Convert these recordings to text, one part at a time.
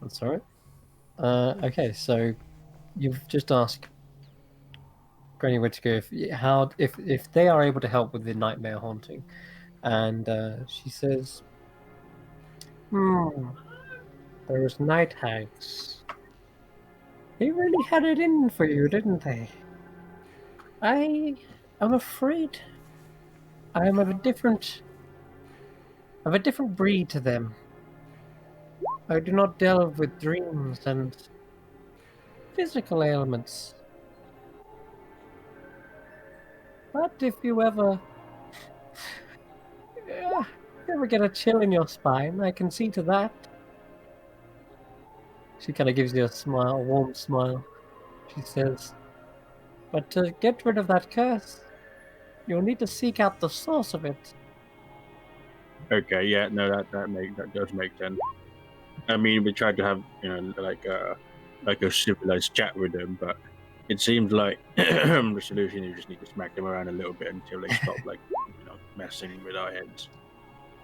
That's all right. Okay, so you've just asked Granny Whittaker if they are able to help with the nightmare haunting, and she says, "Hmm, those night hags. They really had it in for you, didn't they? I am afraid I am of a different breed to them. I do not delve with dreams and physical ailments. But if you ever get a chill in your spine, I can see to that." She kind of gives you a smile, a warm smile. She says, "But to get rid of that curse, you'll need to seek out the source of it." Okay, yeah, no, that does make sense. I mean, we tried to have like a civilized chat with them, but it seems like the solution is just need to smack them around a little bit until they stop messing with our heads.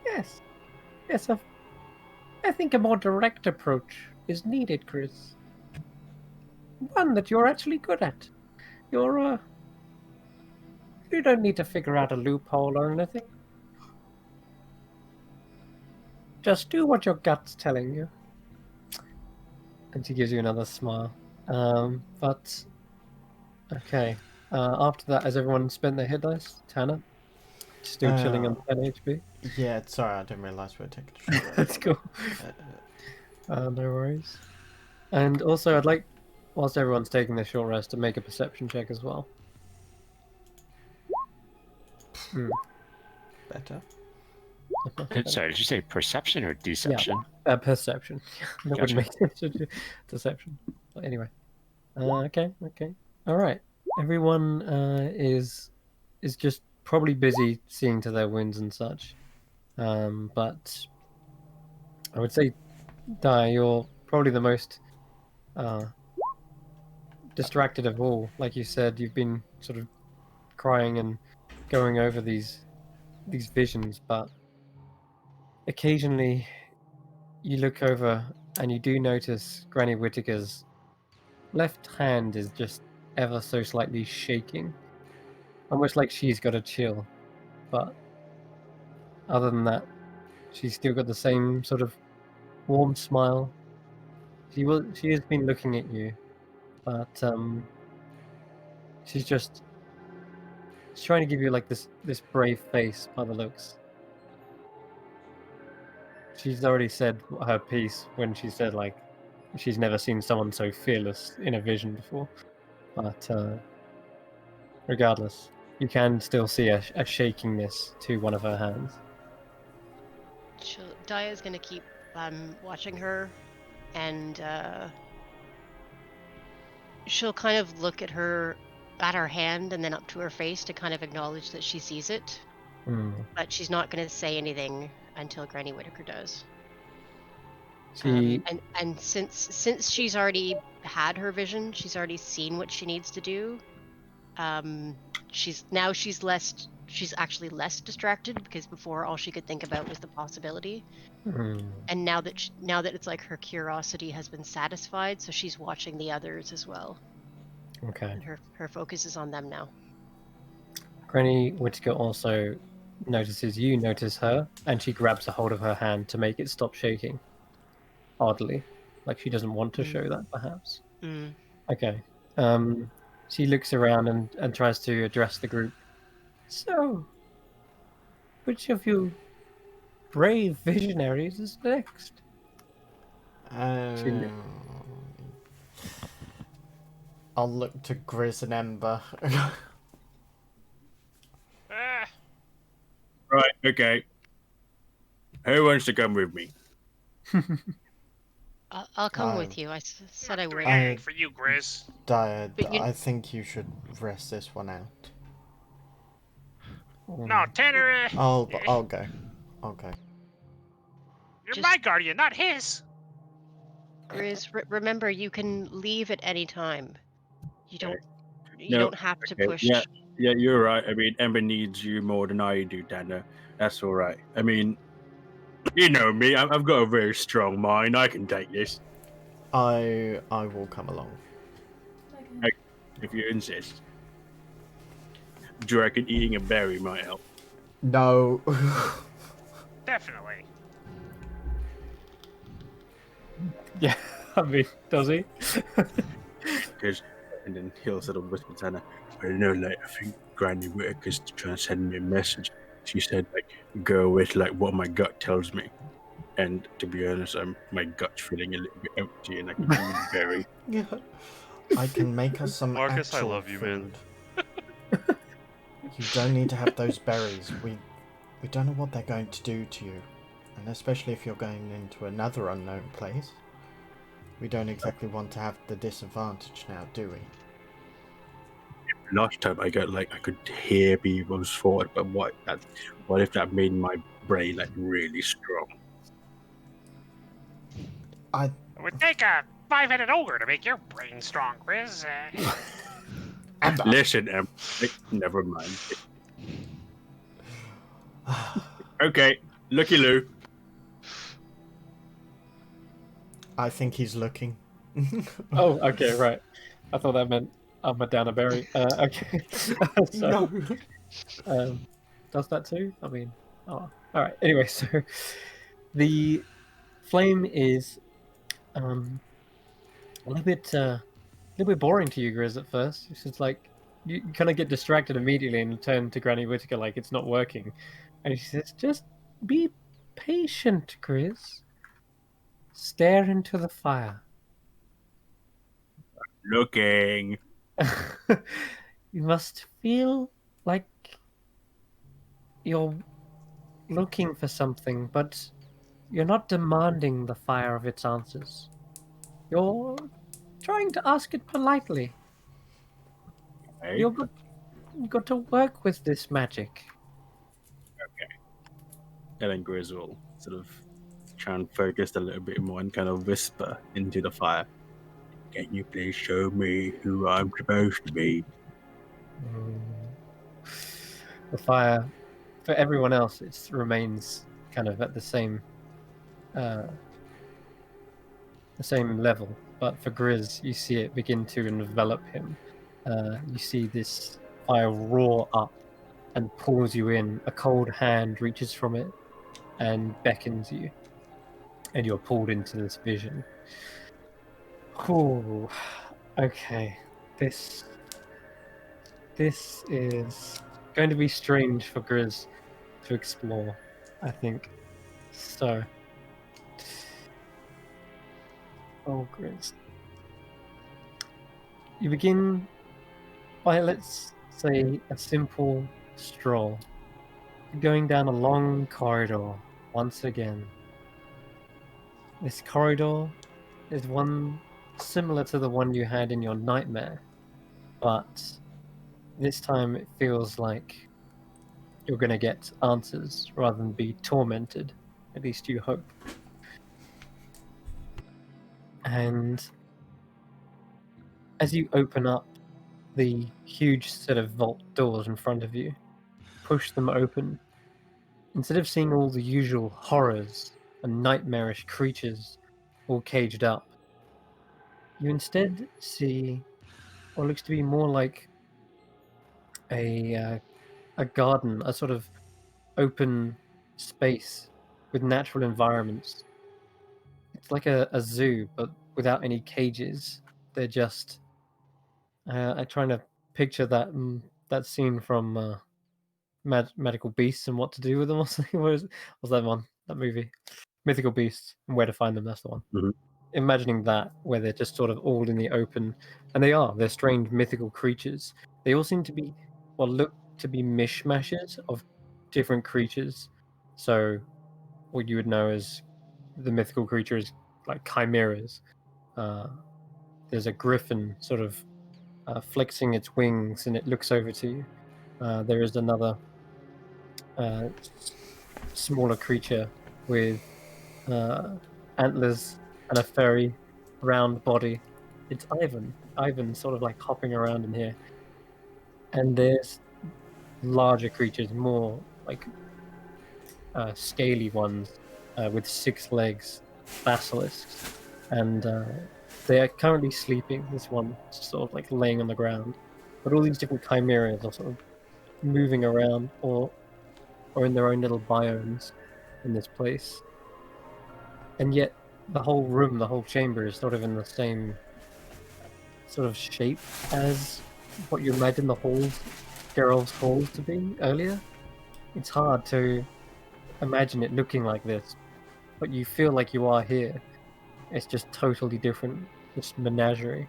Yes, yes, I think a more direct approach is needed, Chris. One that you're actually good at. You're, you don't need to figure out a loophole or anything. Just do what your gut's telling you. And she gives you another smile. But okay. After that, has everyone spent their hit dice? Tanner, still chilling on 10 HP. Yeah, sorry, I didn't realise we were taking a short rest. That's cool. No worries. And also, I'd like, whilst everyone's taking their short rest, to make a perception check as well. Better. Sorry, did you say perception or deception? Yeah, perception. That Gotcha. wouldn't make sense to do deception. But anyway. Okay. All right. Everyone is just probably busy seeing to their wounds and such. But I would say, Di, you're probably the most distracted of all. Like you said, you've been sort of crying and going over these visions, but occasionally you look over and you do notice Granny Whittaker's left hand is just ever so slightly shaking, almost like she's got a chill. But other than that, she's still got the same sort of warm smile. She has been looking at you, but she's trying to give you like this brave face by the looks. She's already said her piece when she said like she's never seen someone so fearless in a vision before. But regardless, you can still see a shakiness to one of her hands. Daya's gonna keep watching her, and she'll kind of look at her hand and then up to her face to kind of acknowledge that she sees it. But she's not going to say anything until Granny Whittaker does. And since she's already had her vision, she's already seen what she needs to do. She's actually less distracted, because before all she could think about was the possibility. And now that it's like her curiosity has been satisfied, so she's watching the others as well. Okay. And her focus is on them now. Granny Whittaker also notices you notice her, and she grabs a hold of her hand to make it stop shaking. Oddly, like she doesn't want to show that, perhaps. Okay. She looks around and tries to address the group. So, which of you brave visionaries is next? I'll look to Grizz and Ember. Right, okay. Who wants to come with me? I'll come with you. I said I would. Hang for you, Grizz. I think you should rest this one out. No, Tanner. I'll go. You're my guardian, not his. Grizz, remember, you can leave at any time. You don't have to push. Yeah, you're right. I mean, Ember needs you more than I do, Tanner. That's all right. I mean, you know me. I've got a very strong mind. I can take this. I will come along. If you insist. Do you reckon eating a berry might help? No. Definitely. Yeah, I mean, does he? Because, and then he'll sort of whisper to Hannah, I don't know, like, I think Granny Whitaker's trying to send me a message. She said, like, go with, like, what my gut tells me. And to be honest, my gut's feeling a little bit empty and I could use a berry. Yeah. I can make us some Marcus, I actual love you, food. man. You don't need to have those berries. We don't know what they're going to do to you. And especially if you're going into another unknown place. We don't exactly want to have the disadvantage now, do we? Last time I could hear people's thoughts, but what if that made my brain, like, really strong? It would take a 5-headed ogre to make your brain strong, Grizz. Listen, never mind. Okay, looky Lou. I think he's looking. Oh, okay, right. I thought that meant I'm down a berry. Okay. So, No. does that too? I mean, oh, all right. Anyway, so the flame is a little bit boring to you, Grizz, at first. It's just like you kind of get distracted immediately and turn to Granny Whitaker like it's not working, and she says, "Just be patient, Grizz. Stare into the fire." Looking. You must feel like you're looking for something, but you're not demanding the fire of its answers. You're trying to ask it politely. Hey? You've got to work with this magic. And then Grizz will sort of try and focus a little bit more and kind of whisper into the fire. Can you please show me who I'm supposed to be? The fire, for everyone else, it remains kind of at the same level. But for Grizz, you see it begin to envelop him. You see this fire roar up and pulls you in. A cold hand reaches from it and beckons you, and you're pulled into this vision. Ooh, okay. This is going to be strange for Grizz to explore, I think. So, Grizz. You begin by, let's say, a simple stroll. Going down a long corridor once again. This corridor is one similar to the one you had in your nightmare, but this time it feels like you're going to get answers rather than be tormented. At least you hope. And as you open up the huge set of vault doors in front of you, push them open, instead of seeing all the usual horrors and nightmarish creatures all caged up, you instead see what looks to be more like a garden, a sort of open space with natural environments. It's like a zoo, but without any cages. They're just. I'm trying to picture that scene from Magical Beasts and What to Do with Them or something. What was that one? That movie, Mythical Beasts and Where to Find Them. That's the one. Mhm. Imagining that, where they're just sort of all in the open, and they're strange mythical creatures. They all seem to be, well, look to be mishmashes of different creatures. So, what you would know as the mythical creatures, like chimeras. There's a griffin sort of flexing its wings, and it looks over to you. There is another smaller creature with antlers and a furry, round body. It's Ivan. Ivan's sort of like hopping around in here. And there's larger creatures, more like scaly ones with 6 legs, basilisks, and They are currently sleeping. This one sort of like laying on the ground, but all these different chimeras are sort of moving around or in their own little biomes in this place. And yet the whole room, the whole chamber is sort of in the same sort of shape as what you imagine the halls, Geralt's halls to be earlier. It's hard to imagine it looking like this, but you feel like you are here. It's just totally different, this menagerie.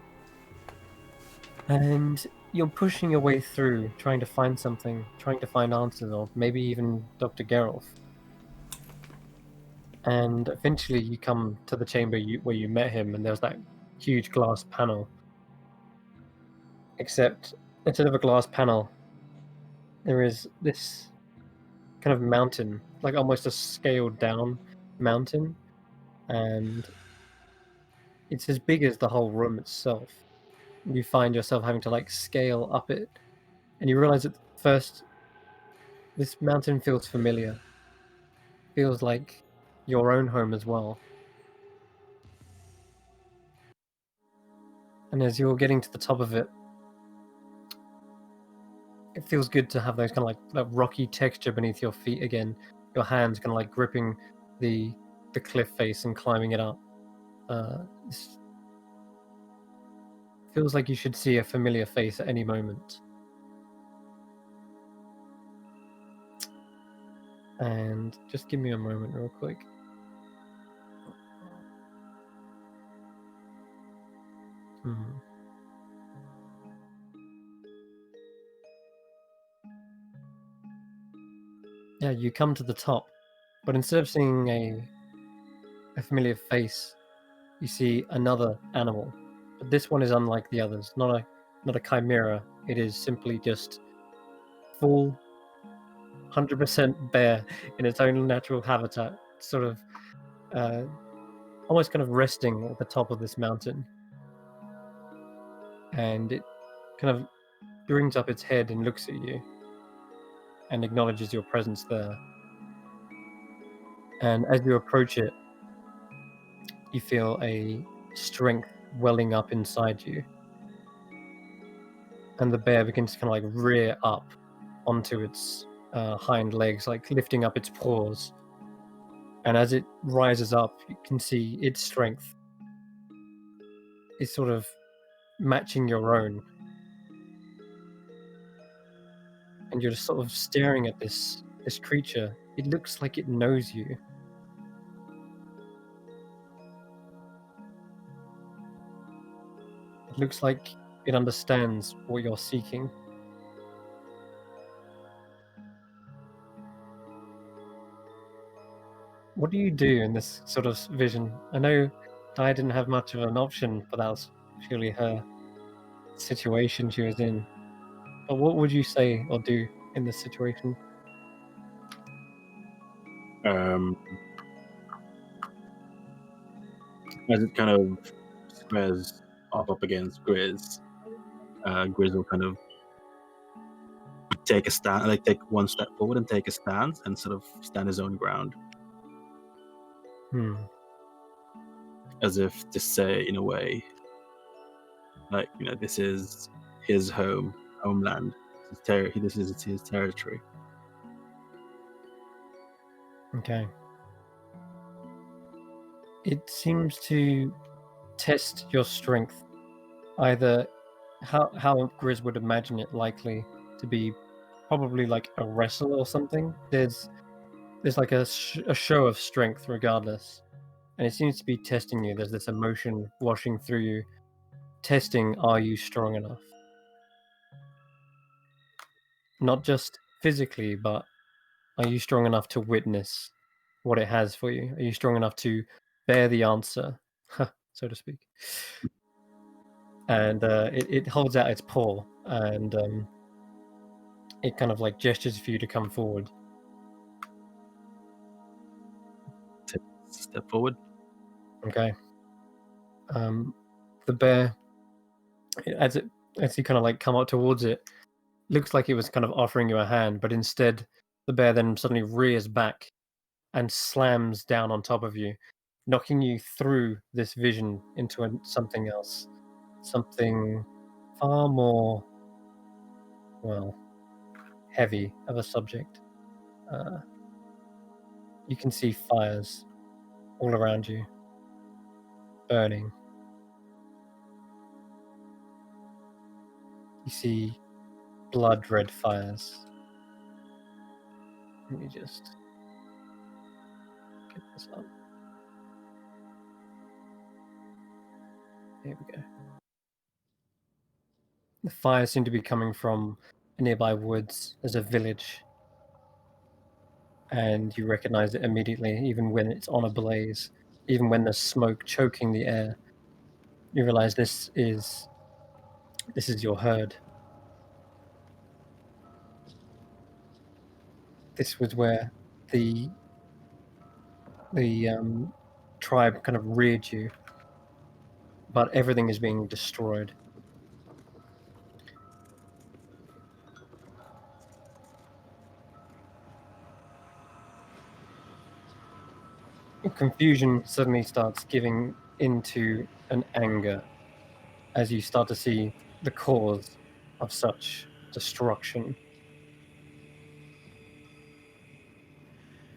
And you're pushing your way through, trying to find something, trying to find answers, or maybe even Dr. Geralt. And eventually you come to the chamber where you met him, and there's that huge glass panel. Except instead of a glass panel, there is this kind of mountain, like almost a scaled down mountain, and it's as big as the whole room itself. You find yourself having to like scale up it, and you realize at first this mountain feels familiar, feels like your own home as well. And as you're getting to the top of it, it feels good to have those kind of like that rocky texture beneath your feet again. Your hands kind of like gripping the cliff face and climbing it up. This feels like you should see a familiar face at any moment. And just give me a moment real quick. Yeah, you come to the top, but instead of seeing a familiar face, you see another animal. But this one is unlike the others. Not a chimera. It is simply just full 100% bear in its own natural habitat, sort of almost kind of resting at the top of this mountain. And it kind of brings up its head and looks at you and acknowledges your presence there. And as you approach it, you feel a strength welling up inside you. And the bear begins to kind of like rear up onto its hind legs, like lifting up its paws. And as it rises up, you can see its strength is sort of matching your own. And you're just sort of staring at this creature. It looks like it knows you. It looks like it understands what you're seeking. What do you do in this sort of vision? I know Di didn't have much of an option, but that was purely her situation she was in. But what would you say or do in this situation? As it kind of squares off up against Grizz, Grizz will kind of take a stand, like take one step forward and take a stance and sort of stand his own ground. As if to say, in a way, like, you know, this is his homeland. This is his territory. Okay. It seems to test your strength, either how Grizz would imagine it likely to be, probably like a wrestle or something. There's like a show of strength regardless, and it seems to be testing you. There's this emotion washing through you, testing, are you strong enough? Not just physically, but are you strong enough to witness what it has for you? Are you strong enough to bear the answer, so to speak? And it holds out its paw, and it kind of like gestures for you to come forward. Step forward. Okay. The bear, as you kind of like come up towards it, looks like it was kind of offering you a hand, but instead the bear then suddenly rears back and slams down on top of you. knocking you through this vision into something else, something far more, well, heavy of a subject. You can see fires all around you, burning. You see blood red fires. Let me just get this up. Here we go. The fires seem to be coming from a nearby woods. There's a village, and you recognize it immediately, even when it's on a blaze, even when there's smoke choking the air. You realize this is your herd. This was where the tribe kind of reared you, but everything is being destroyed. Confusion suddenly starts giving into an anger as you start to see the cause of such destruction.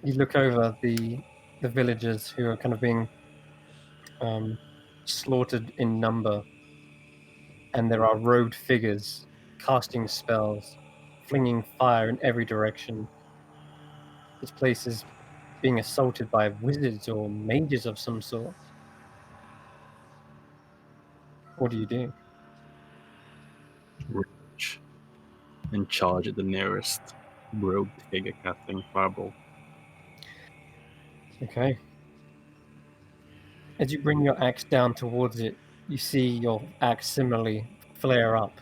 You look over the villagers who are kind of being slaughtered in number, and there are robed figures casting spells, flinging fire in every direction. This place is being assaulted by wizards or mages of some sort. What do you do? Rich and charge at the nearest robed figure casting fireball. Okay. As you bring your axe down towards it, you see your axe similarly flare up,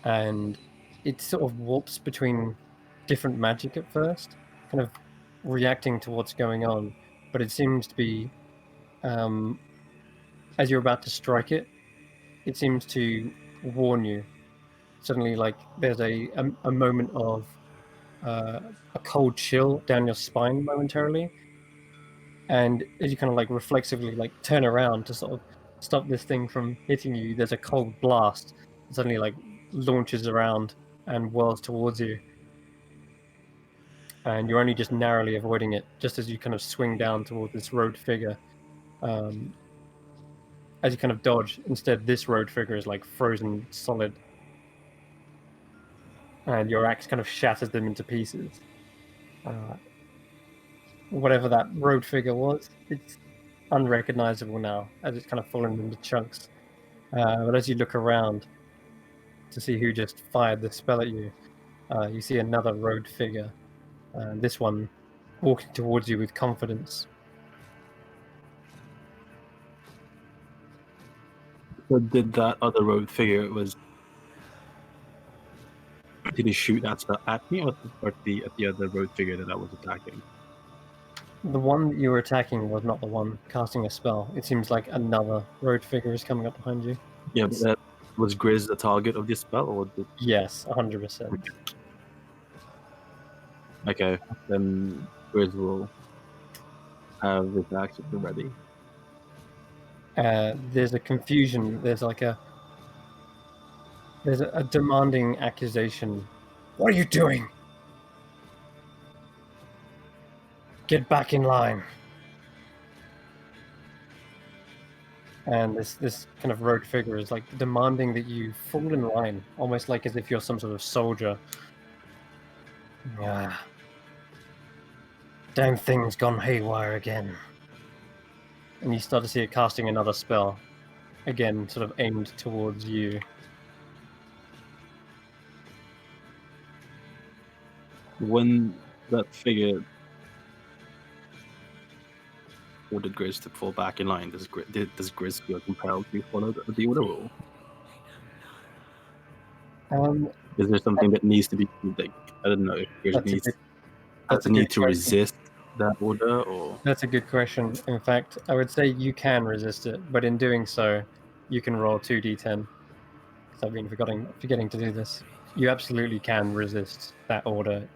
and it sort of warps between different magic at first, kind of reacting to what's going on, but it seems to be, as you're about to strike it, it seems to warn you. Suddenly, like, there's a moment of a cold chill down your spine momentarily, and as you kind of like reflexively like turn around to sort of stop this thing from hitting you, there's a cold blast that suddenly like launches around and whirls towards you, and you're only just narrowly avoiding it just as you kind of swing down towards this road figure. As you kind of dodge, instead this road figure is like frozen solid, and your axe kind of shatters them into pieces. Whatever that road figure was, it's unrecognizable now as it's kind of fallen into chunks. But as you look around to see who just fired the spell at you, you see another road figure. This one walking towards you with confidence. So did that other road figure did he shoot that spell at me or at the other road figure that I was attacking? The one that you were attacking was not the one casting a spell. It seems like another road figure is coming up behind you. Yeah, but that was Grizz the target of this spell, or did... Yes, 100%. Okay, then Grizz will have his action ready. There's a confusion. There's a demanding accusation. What are you doing? Get back in line. And this kind of rogue figure is like demanding that you fall in line, almost like as if you're some sort of soldier. Yeah. Damn thing's gone haywire again. And you start to see it casting another spell, again, sort of aimed towards you. When that figure ordered Grizz to fall back in line, does Grizz feel compelled to follow the order rule? Is there something that needs to be, like, I don't know, if Grizz needs to need to resist that order, or? That's a good question. In fact, I would say you can resist it, but in doing so, you can roll 2d10. Because I've been forgetting to do this. You absolutely can resist that order,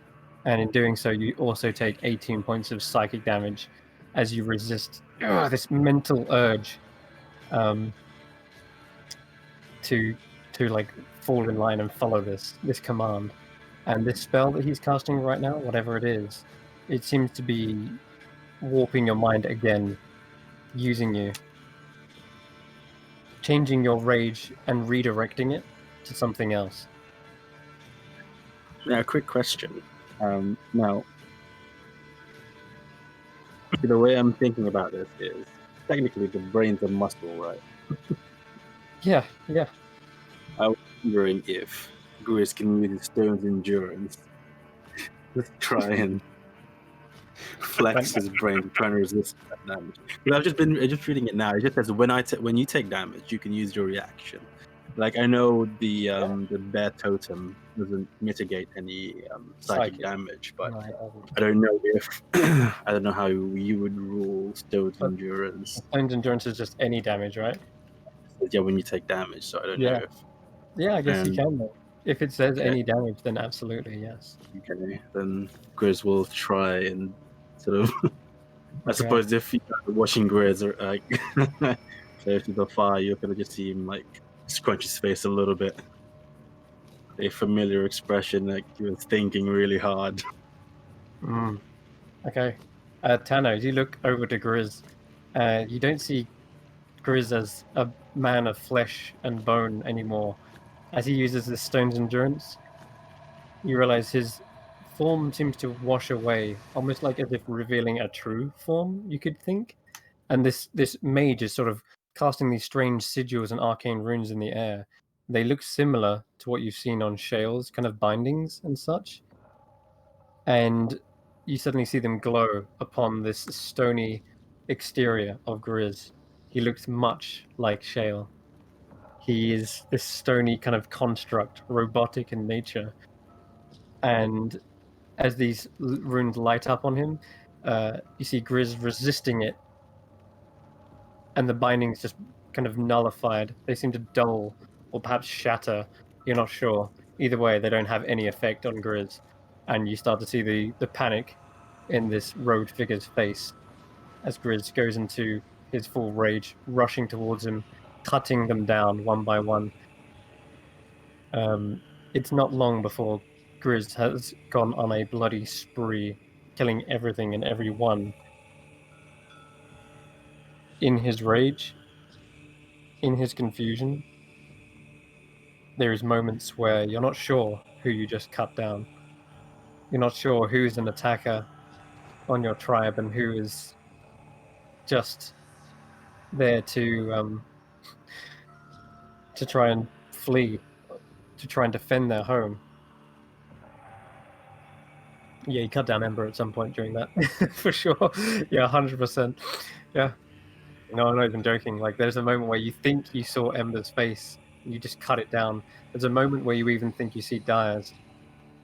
and in doing so, you also take 18 points of psychic damage as you resist this mental urge to like fall in line and follow this command. And this spell that he's casting right now, whatever it is, it seems to be warping your mind again, using you, changing your rage and redirecting it to something else. Now, a quick question. Now, the way I'm thinking about this is technically the brain's a muscle, right? Yeah. I was wondering if Grizz can use Stone's endurance to try and flex his brain to try and resist that damage. But I'm just reading it now. It just says when you take damage, you can use your reaction. Like I know the bear totem doesn't mitigate any psychic damage, but No, it doesn't. I don't know if I don't know how you would rule Stone's But- endurance. Stone's endurance is just any damage, right? Yeah, when you take damage, so I don't know if Yeah, I guess you And- can. Though. If it says Okay. any damage, then absolutely yes. okay, then Grizz will try and sort of. I suppose if you're watching Grizz or like close to the fire, you're gonna just see him like scrunch his face a little bit. A familiar expression, like he was thinking really hard. Okay. Tano, as you look over to Grizz, you don't see Grizz as a man of flesh and bone anymore. As he uses this stone's endurance, you realize his form seems to wash away, almost like as if revealing a true form, you could think. And this mage is sort of casting these strange sigils and arcane runes in the air. They look similar to what you've seen on Shale's kind of bindings and such. And you suddenly see them glow upon this stony exterior of Grizz. He looks much like Shale. He is this stony kind of construct, robotic in nature. And as these runes light up on him, you see Grizz resisting it, and the bindings just kind of nullified. They seem to dull or perhaps shatter. You're not sure. Either way, they don't have any effect on Grizz, and you start to see the panic in this road figure's face as Grizz goes into his full rage, rushing towards him, cutting them down one by one. It's not long before Grizz has gone on a bloody spree, killing everything and everyone. In his rage, in his confusion, there is moments where you're not sure who you just cut down. You're not sure who is an attacker on your tribe and who is just there to try and flee, to try and defend their home. Yeah, you cut down Ember at some point during that, for sure. Yeah, 100%. Yeah. No, I'm not even joking. Like, there's a moment where you think you saw Ember's face, and you just cut it down. There's a moment where you even think you see Dyer's,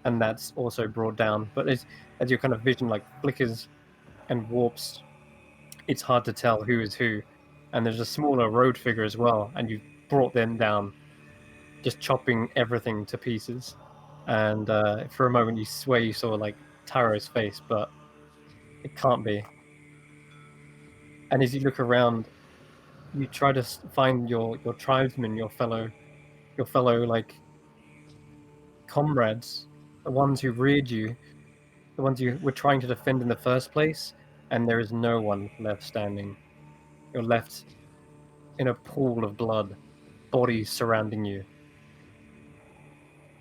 and that's also brought down. But as your kind of vision like flickers and warps, it's hard to tell who is who. And there's a smaller road figure as well, and you've brought them down, just chopping everything to pieces. And for a moment, you swear you saw like Taro's face, but it can't be. And as you look around, you try to find your tribesmen, your fellow like comrades, the ones who reared you, the ones you were trying to defend in the first place, and there is no one left standing. You're left in a pool of blood, bodies surrounding you.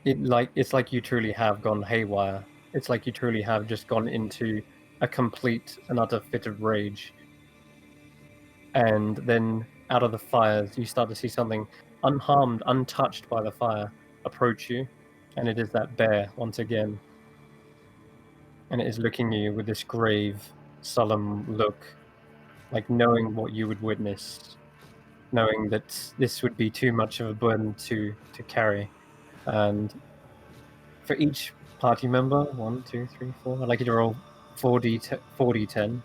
It's like you truly have gone haywire. It's like you truly have just gone into a complete and utter fit of rage. And then out of the fires, you start to see something unharmed, untouched by the fire, approach you, and it is that bear once again. And it is looking at you with this grave, solemn look, like knowing what you would witness, knowing that this would be too much of a burden to carry. And for each party member, 1, 2, 3, 4, I'd like you to roll 4d10.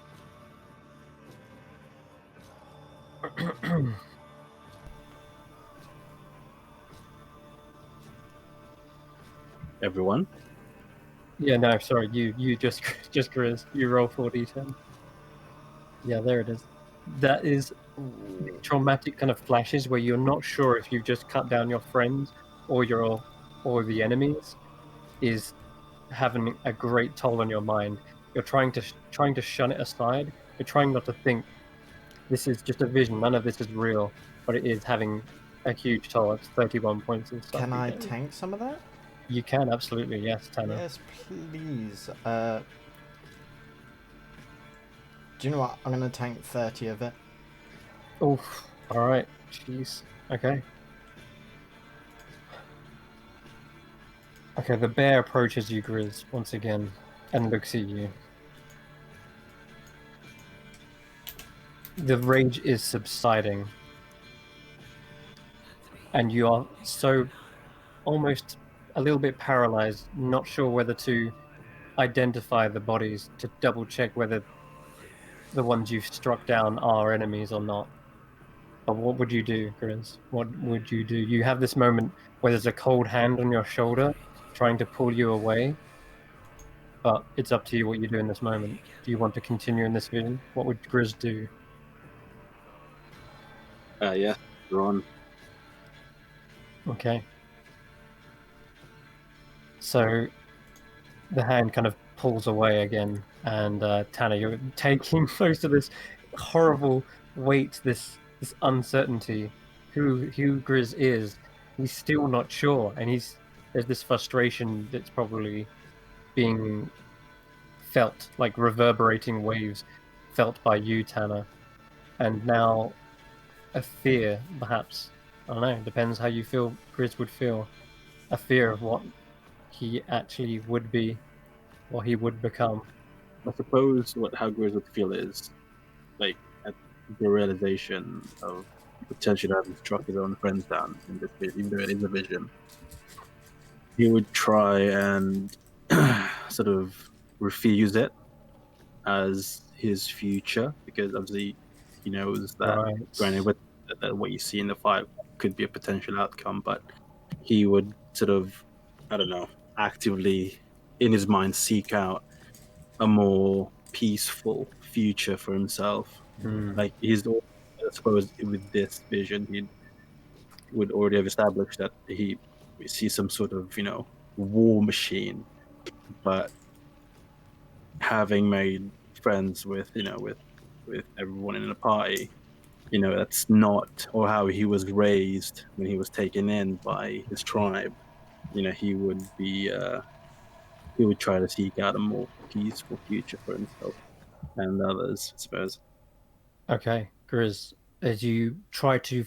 Everyone. Yeah, no, sorry, you just Grizz, you roll 4d10. Yeah, there it is. That is traumatic kind of flashes where you're not sure if you've just cut down your friends or the enemies is having a great toll on your mind. You're trying to shun it aside. You're trying not to think this is just a vision. None of this is real, but it is having a huge toll. It's 31 points of Can psychic I damage. tank some of that? You can absolutely, yes, Tanner. Yes, please. Do you know what? I'm gonna tank 30 of it. Oof. All right. Jeez. Okay. Okay. The bear approaches you, Grizz, once again, and looks at you. The rage is subsiding, and you are so almost a little bit paralyzed, not sure whether to identify the bodies to double check whether the ones you've struck down are enemies or not. But what would you do, Grizz? What would you do? You have this moment where there's a cold hand on your shoulder trying to pull you away, but it's up to you what you do in this moment. Do you want to continue in this vision? What would Grizz do? Yeah, Ron. Okay. So the hand kind of pulls away again, and Tanner, you're taking most of this horrible weight, this uncertainty. Who Grizz is, he's still not sure, and there's this frustration that's probably being felt, like reverberating waves felt by you, Tanner, and now a fear, perhaps. I don't know. Depends how you feel. Grizz would feel a fear of what he actually would be, what he would become. I suppose how Grizz would feel is like at the realization of potentially having struck his own friends down in this vision, even though it is a vision. He would try and sort of refuse it as his future because obviously he knows that Right. granted with that what you see in the fight could be a potential outcome, but he would sort of, I don't know, actively in his mind seek out a more peaceful future for himself. Like I suppose with this vision, he would already have established that he sees some sort of, war machine, but having made friends with, with everyone in the party, that's not or how he was raised when he was taken in by his tribe. He would be he would try to seek out a more peaceful future for himself and others, I suppose. Okay, Grizz, as you try to,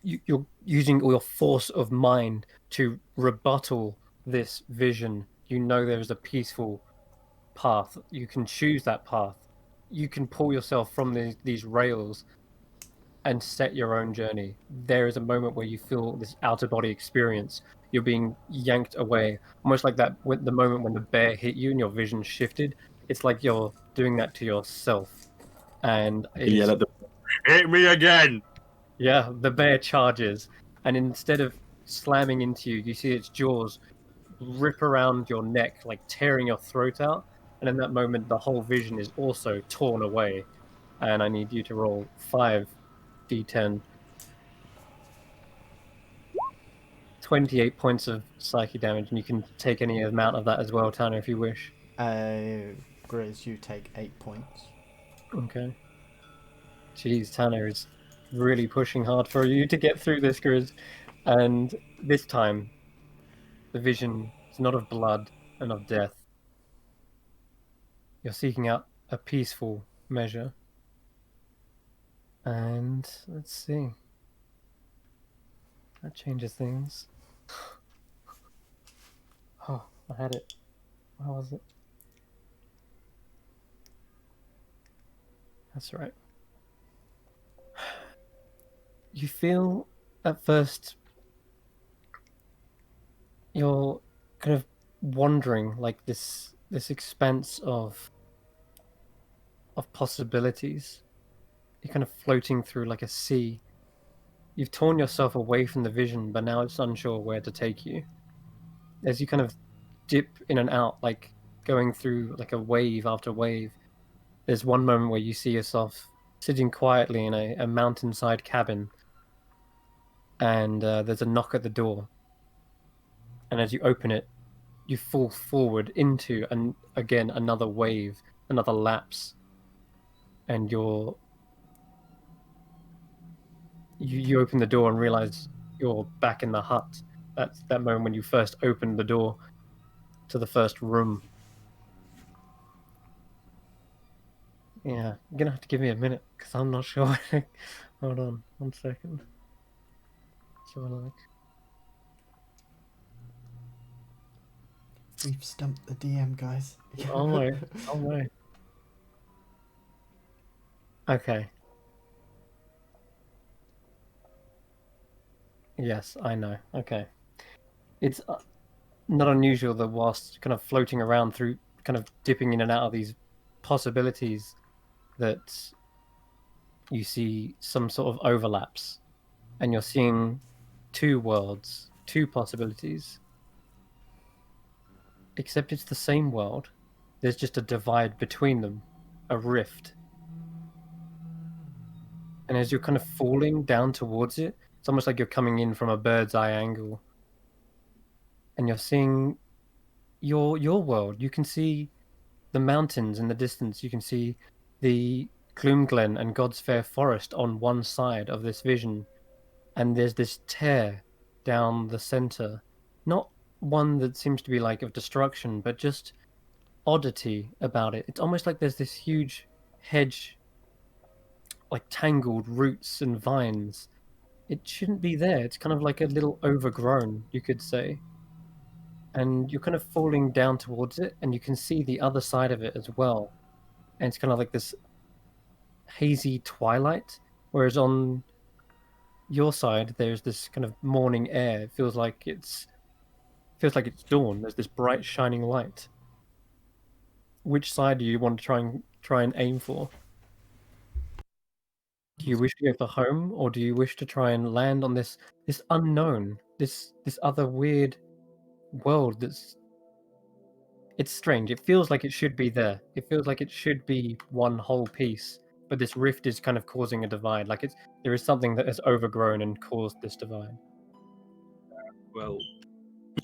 you're using all your force of mind to rebuttal this vision. You know there is a peaceful path. You can choose that path. You can pull yourself from these rails and set your own journey. There is a moment where you feel this outer body experience. You're being yanked away, almost like that the moment when the bear hit you and your vision shifted. It's like you're doing that to yourself, and it Yeah, is. hit me again. Yeah, the bear charges, and instead of slamming into you, you see its jaws rip around your neck, like tearing your throat out. And in that moment, the whole vision is also torn away. And I need you to roll 5d10, 28 points of psychic damage, and you can take any amount of that as well, Tanner, if you wish. Grizz, you take 8 points. Okay. Jeez, Tanner is really pushing hard for you to get through this, Grizz. And this time, the vision is not of blood and of death. You're seeking out a peaceful measure. And let's see. That changes things. Oh, I had it. Where was it? That's right. You feel at first you're kind of wandering like this expanse of possibilities. You're kind of floating through like a sea. You've torn yourself away from the vision, but now it's unsure where to take you. As you kind of dip in and out, like going through like a wave after wave, there's one moment where you see yourself sitting quietly in a mountainside cabin, and there's a knock at the door. And as you open it, you fall forward into again another wave, another lapse, and you open the door and realize you're back in the hut. That's that moment when you first opened the door to the first room. Yeah, you're gonna have to give me a minute because I'm not sure. Hold on, 1 second. So like, We've stumped the DM, guys. oh my, oh my. Okay. Yes, I know. Okay. It's not unusual that whilst kind of floating around through, kind of dipping in and out of these possibilities, that you see some sort of overlaps, and you're seeing two worlds, two possibilities. Except it's the same world. There's just a divide between them, a rift. And as you're kind of falling down towards it, it's almost like you're coming in from a bird's eye angle. And you're seeing your world. You can see the mountains in the distance. You can see the Gloomglen and God's Fair Forest on one side of this vision. And there's this tear down the center. Not one that seems to be like of destruction, but just oddity about it. It's almost like there's this huge hedge, like tangled roots and vines. It shouldn't be there. It's kind of like a little overgrown, you could say. And you're kind of falling down towards it, and you can see the other side of it as well. And it's kind of like this hazy twilight, whereas on your side there's this kind of morning air. It feels like it's dawn. There's this bright shining light. Which side do you want to try and aim for? Do you wish to go for home, or do you wish to try and land on this unknown, this other weird world it's strange. It feels like it should be there. It feels like it should be one whole piece, but this rift is kind of causing a divide. Like there is something that has overgrown and caused this divide. Well,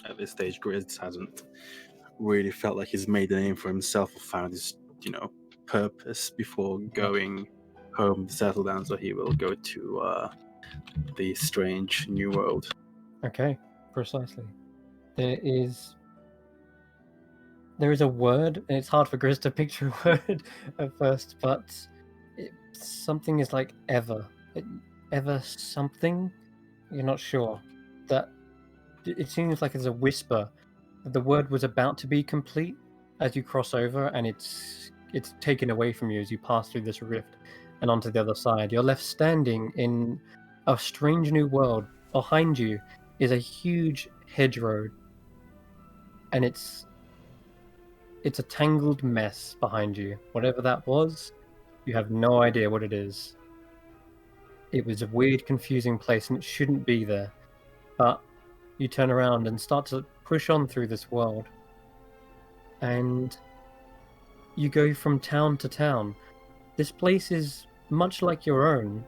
at this stage, Grizz hasn't really felt like he's made a name for himself or found his, purpose before going home to settle down. So he will go to the strange new world. Okay, precisely. There is a word, and it's hard for Grizz to picture a word at first, but something is like ever something. You're not sure. That it seems like there's a whisper that the word was about to be complete as you cross over, and it's taken away from you as you pass through this rift and onto the other side. You're left standing in a strange new world. Behind you is a huge hedgerow, and it's a tangled mess behind you. Whatever that was, you have no idea what it is. It was a weird, confusing place, and it shouldn't be there. But you turn around and start to push on through this world. And you go from town to town. This place is much like your own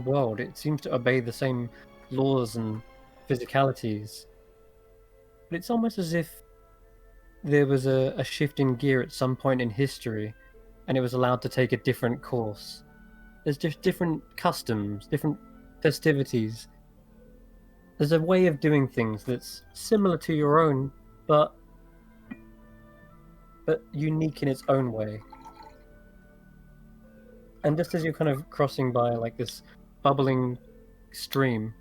world. It seems to obey the same laws and physicalities. But it's almost as if there was a shift in gear at some point in history, and it was allowed to take a different course. There's just different customs, different festivities. There's a way of doing things that's similar to your own, but unique in its own way. And just as you're kind of crossing by like this bubbling stream,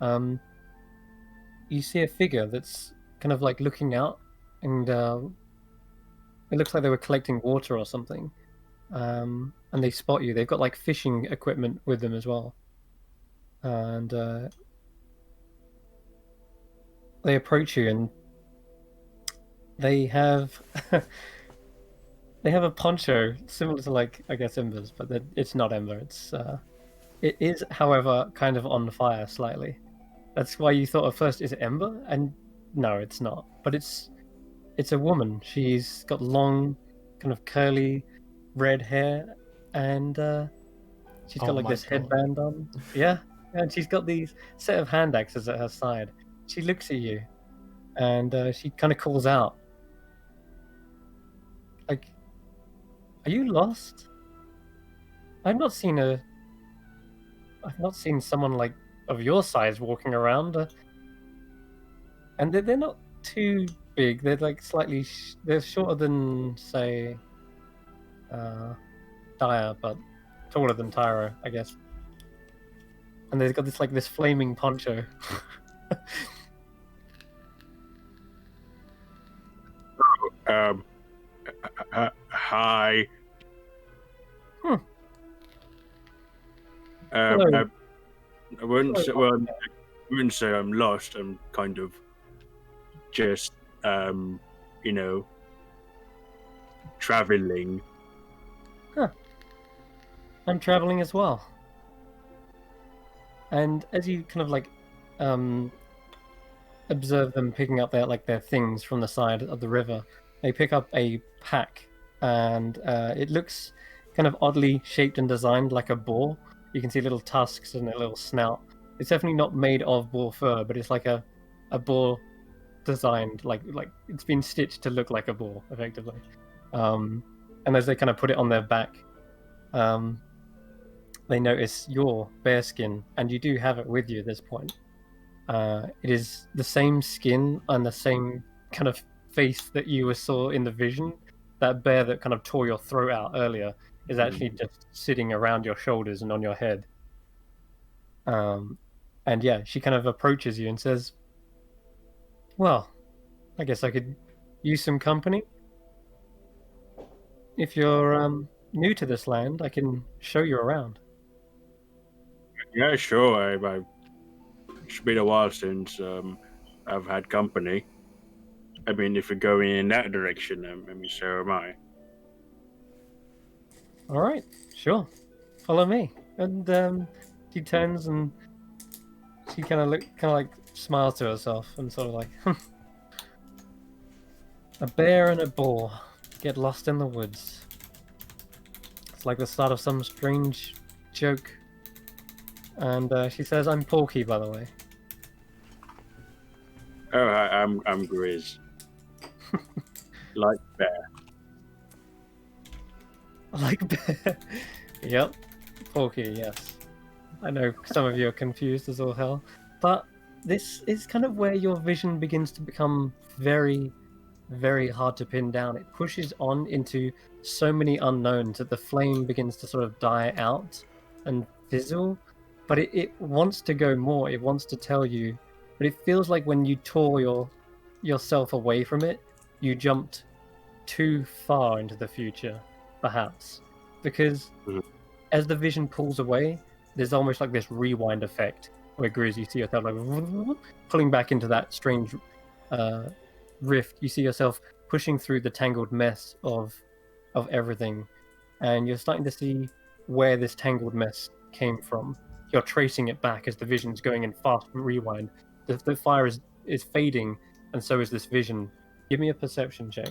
you see a figure that's kind of like looking out, and it looks like they were collecting water or something. And they spot you. They've got like fishing equipment with them as well. And they approach you, and they have they have a poncho similar to, like, I guess, Ember's, but it's not Ember. It is, however, kind of on fire slightly. That's why you thought at first, is it Ember? And no, it's not. But it's a woman. She's got long, kind of curly red hair, and she's got Oh like my this God. headband on. Yeah, and she's got these set of hand axes at her side. She looks at you, and she kind of calls out, like, "Are you lost? I've not seen a. I've not seen someone like of your size walking around, and they're not too big. They're like slightly. They're shorter than say, Dyer, but taller than Tyra, I guess. And they've got this flaming poncho." Um, hi. Hmm. Um, Hello. I, I wouldn't Hello, say, well, I wouldn't say I'm lost. I'm kind of just, you know, traveling. I'm traveling as well. And as you kind of like um observe them picking up their things from the side of the river, they pick up a pack, and it looks kind of oddly shaped and designed like a boar. You can see little tusks and a little snout. It's definitely not made of boar fur, but it's like a boar designed like it's been stitched to look like a boar effectively. And as they kind of put it on their back, um, they notice your bear skin, and you do have it with you at this point. It is the same skin and the same kind of face that you saw in the vision. That bear that kind of tore your throat out earlier is actually just sitting around your shoulders and on your head. Um, and yeah, she kind of approaches you and says, "Well, I guess I could use some company. If you're new to this land, I can show you around." Yeah, sure. It's been a while since I've had company. I mean, if you're going in that direction, I mean, so am I. All right, sure, follow me. And she turns and she kind of like smiles to herself and sort of like, "A bear and a boar get lost in the woods. It's like the start of some strange joke." And she says, "I'm Porky, by the way." Oh, I'm Grizz. Like bear. Like bear. Yep, Porky. Yes, I know some of you are confused as all hell, but this is kind of where your vision begins to become very, very hard to pin down. It pushes on into so many unknowns that the flame begins to sort of die out and fizzle, but it wants to go more. It wants to tell you, but it feels like when you tore yourself away from it, you jumped too far into the future, perhaps, because Mhm. as the vision pulls away, there's almost like this rewind effect where Grizz, you see yourself like pulling back into that strange uh, rift. You see yourself pushing through the tangled mess of everything, and you're starting to see where this tangled mess came from. You're tracing it back as the vision's going in fast rewind. The fire is fading, and so is this vision. Give me a perception check.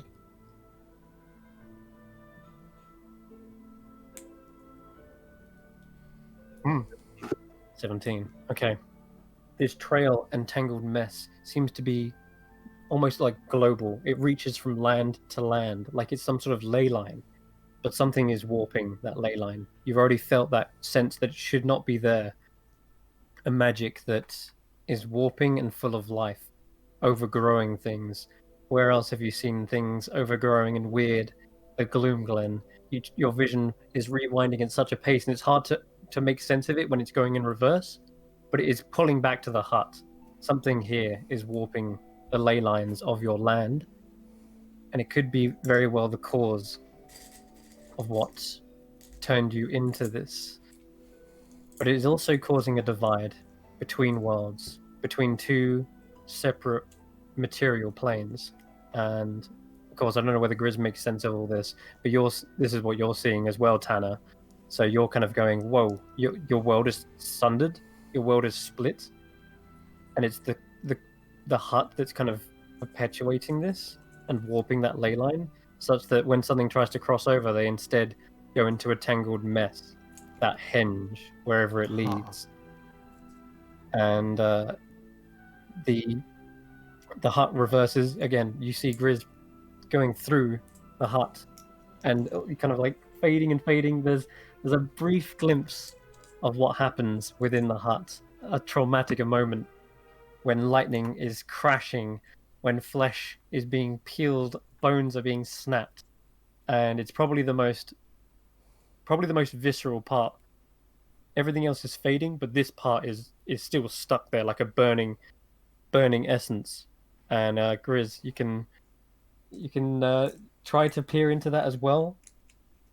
17. Okay. This trail and tangled mess seems to be almost like global. It reaches from land to land, like it's some sort of ley line, but something is warping that ley line. You've already felt that sense that it should not be there. A magic that is warping and full of life, overgrowing things. Where else have you seen things overgrowing and weird? The Gloom Glen. Your vision is rewinding at such a pace, and it's hard to make sense of it when it's going in reverse, but it is pulling back to the hut. Something here is warping the ley lines of your land, and it could be very well the cause of what turned you into this. But it is also causing a divide between worlds, between two separate material planes. And of course, I don't know whether Grizz makes sense of all this, but this is what you're seeing as well, Tanner. So you're kind of going, whoa, your world is sundered, your world is split, and it's the hut that's kind of perpetuating this and warping that ley line, such that when something tries to cross over, they instead go into a tangled mess that henge wherever it leads. And the hut reverses again. You see Grizz going through the hut, and kind of like fading and fading. There's a brief glimpse of what happens within the hut, a traumatic moment when lightning is crashing, when flesh is being peeled, bones are being snapped, and it's probably the most visceral part. Everything else is fading, but this part is still stuck there like a burning essence. And Grizz, you can try to peer into that as well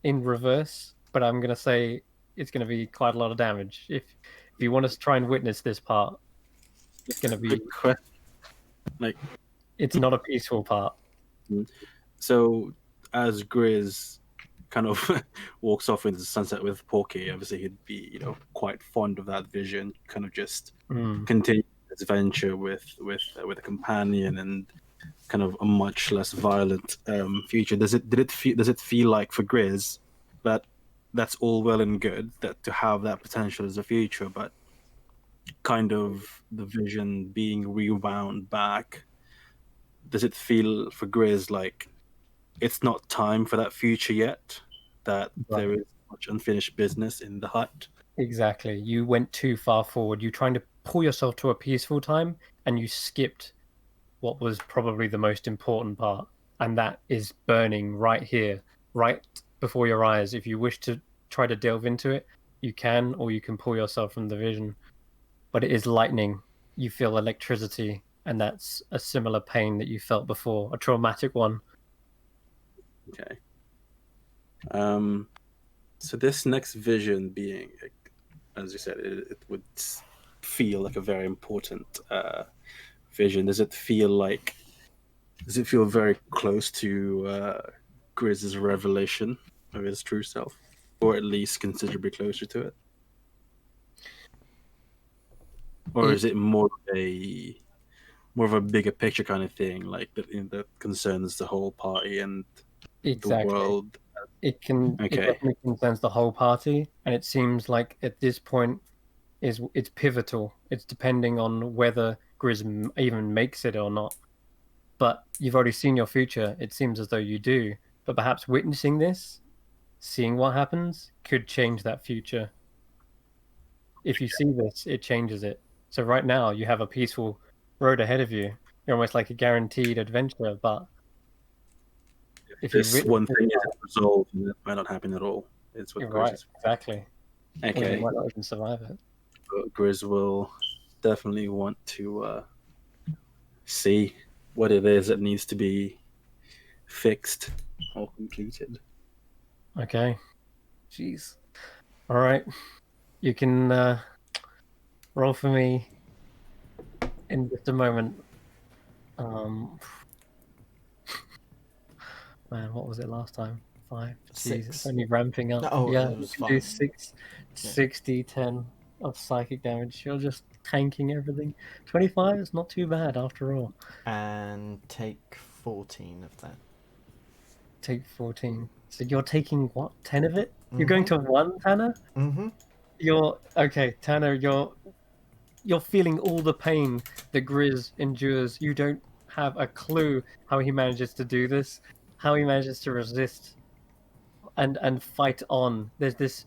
in reverse, but I'm gonna say it's gonna be quite a lot of damage. If you want to try and witness this part, it's gonna be like it's not a peaceful part. so as Grizz kind of walks off into the sunset with Porky, obviously he'd be, you know, quite fond of that vision, kind of just continue his venture with a companion and kind of a much less violent future. Does it feel like for Grizz that that's all well and good, that to have that potential as a future, but kind of the vision being rewound back, does it feel for Grizz like it's not time for that future yet, that there is much unfinished business in the hut? Exactly. You went too far forward. You're trying to pull yourself to a peaceful time, and you skipped what was probably the most important part, and that is burning right here, right before your eyes. If you wish to try to delve into it, you can, or you can pull yourself from the vision. But it is lightning. You feel electricity, and that's a similar pain that you felt before, a traumatic one. Okay. So this next vision being, as you said, it would feel like a very important vision. Does it feel very close to Grizz's revelation of his true self, or at least considerably closer to it? Or is it more of a bigger picture kind of thing, like that concerns the whole party and the world? It definitely concerns the whole party, and it seems like at this point it's pivotal. It's depending on whether Grizz even makes it or not. But you've already seen your future. It seems as though you do. But perhaps witnessing this, seeing what happens, could change that future. If you see this, it changes it. So right now, you have a peaceful road ahead of you. You're almost like a guaranteed adventure. But if this one thing isn't resolved, it might not happen at all. It's what Grizz is. Exactly. Okay. Or you might not even survive it. But Grizz will definitely want to see what it is that needs to be fixed or completed. Okay. Jeez. All right. You can roll for me in just a moment. Man, what was it last time? 5. Jeez, it's only ramping up. Oh, yeah, it was you can do 5. 60, 10 of psychic damage. You're just tanking everything. 25 is not too bad after all. And take 14 of that. Take 14. So you're taking what? 10 of it? You're going to 1, Tanner? Mm-hmm. Tanner, you're feeling all the pain that Grizz endures. You don't have a clue how he manages to do this, how he manages to resist and fight on. There's this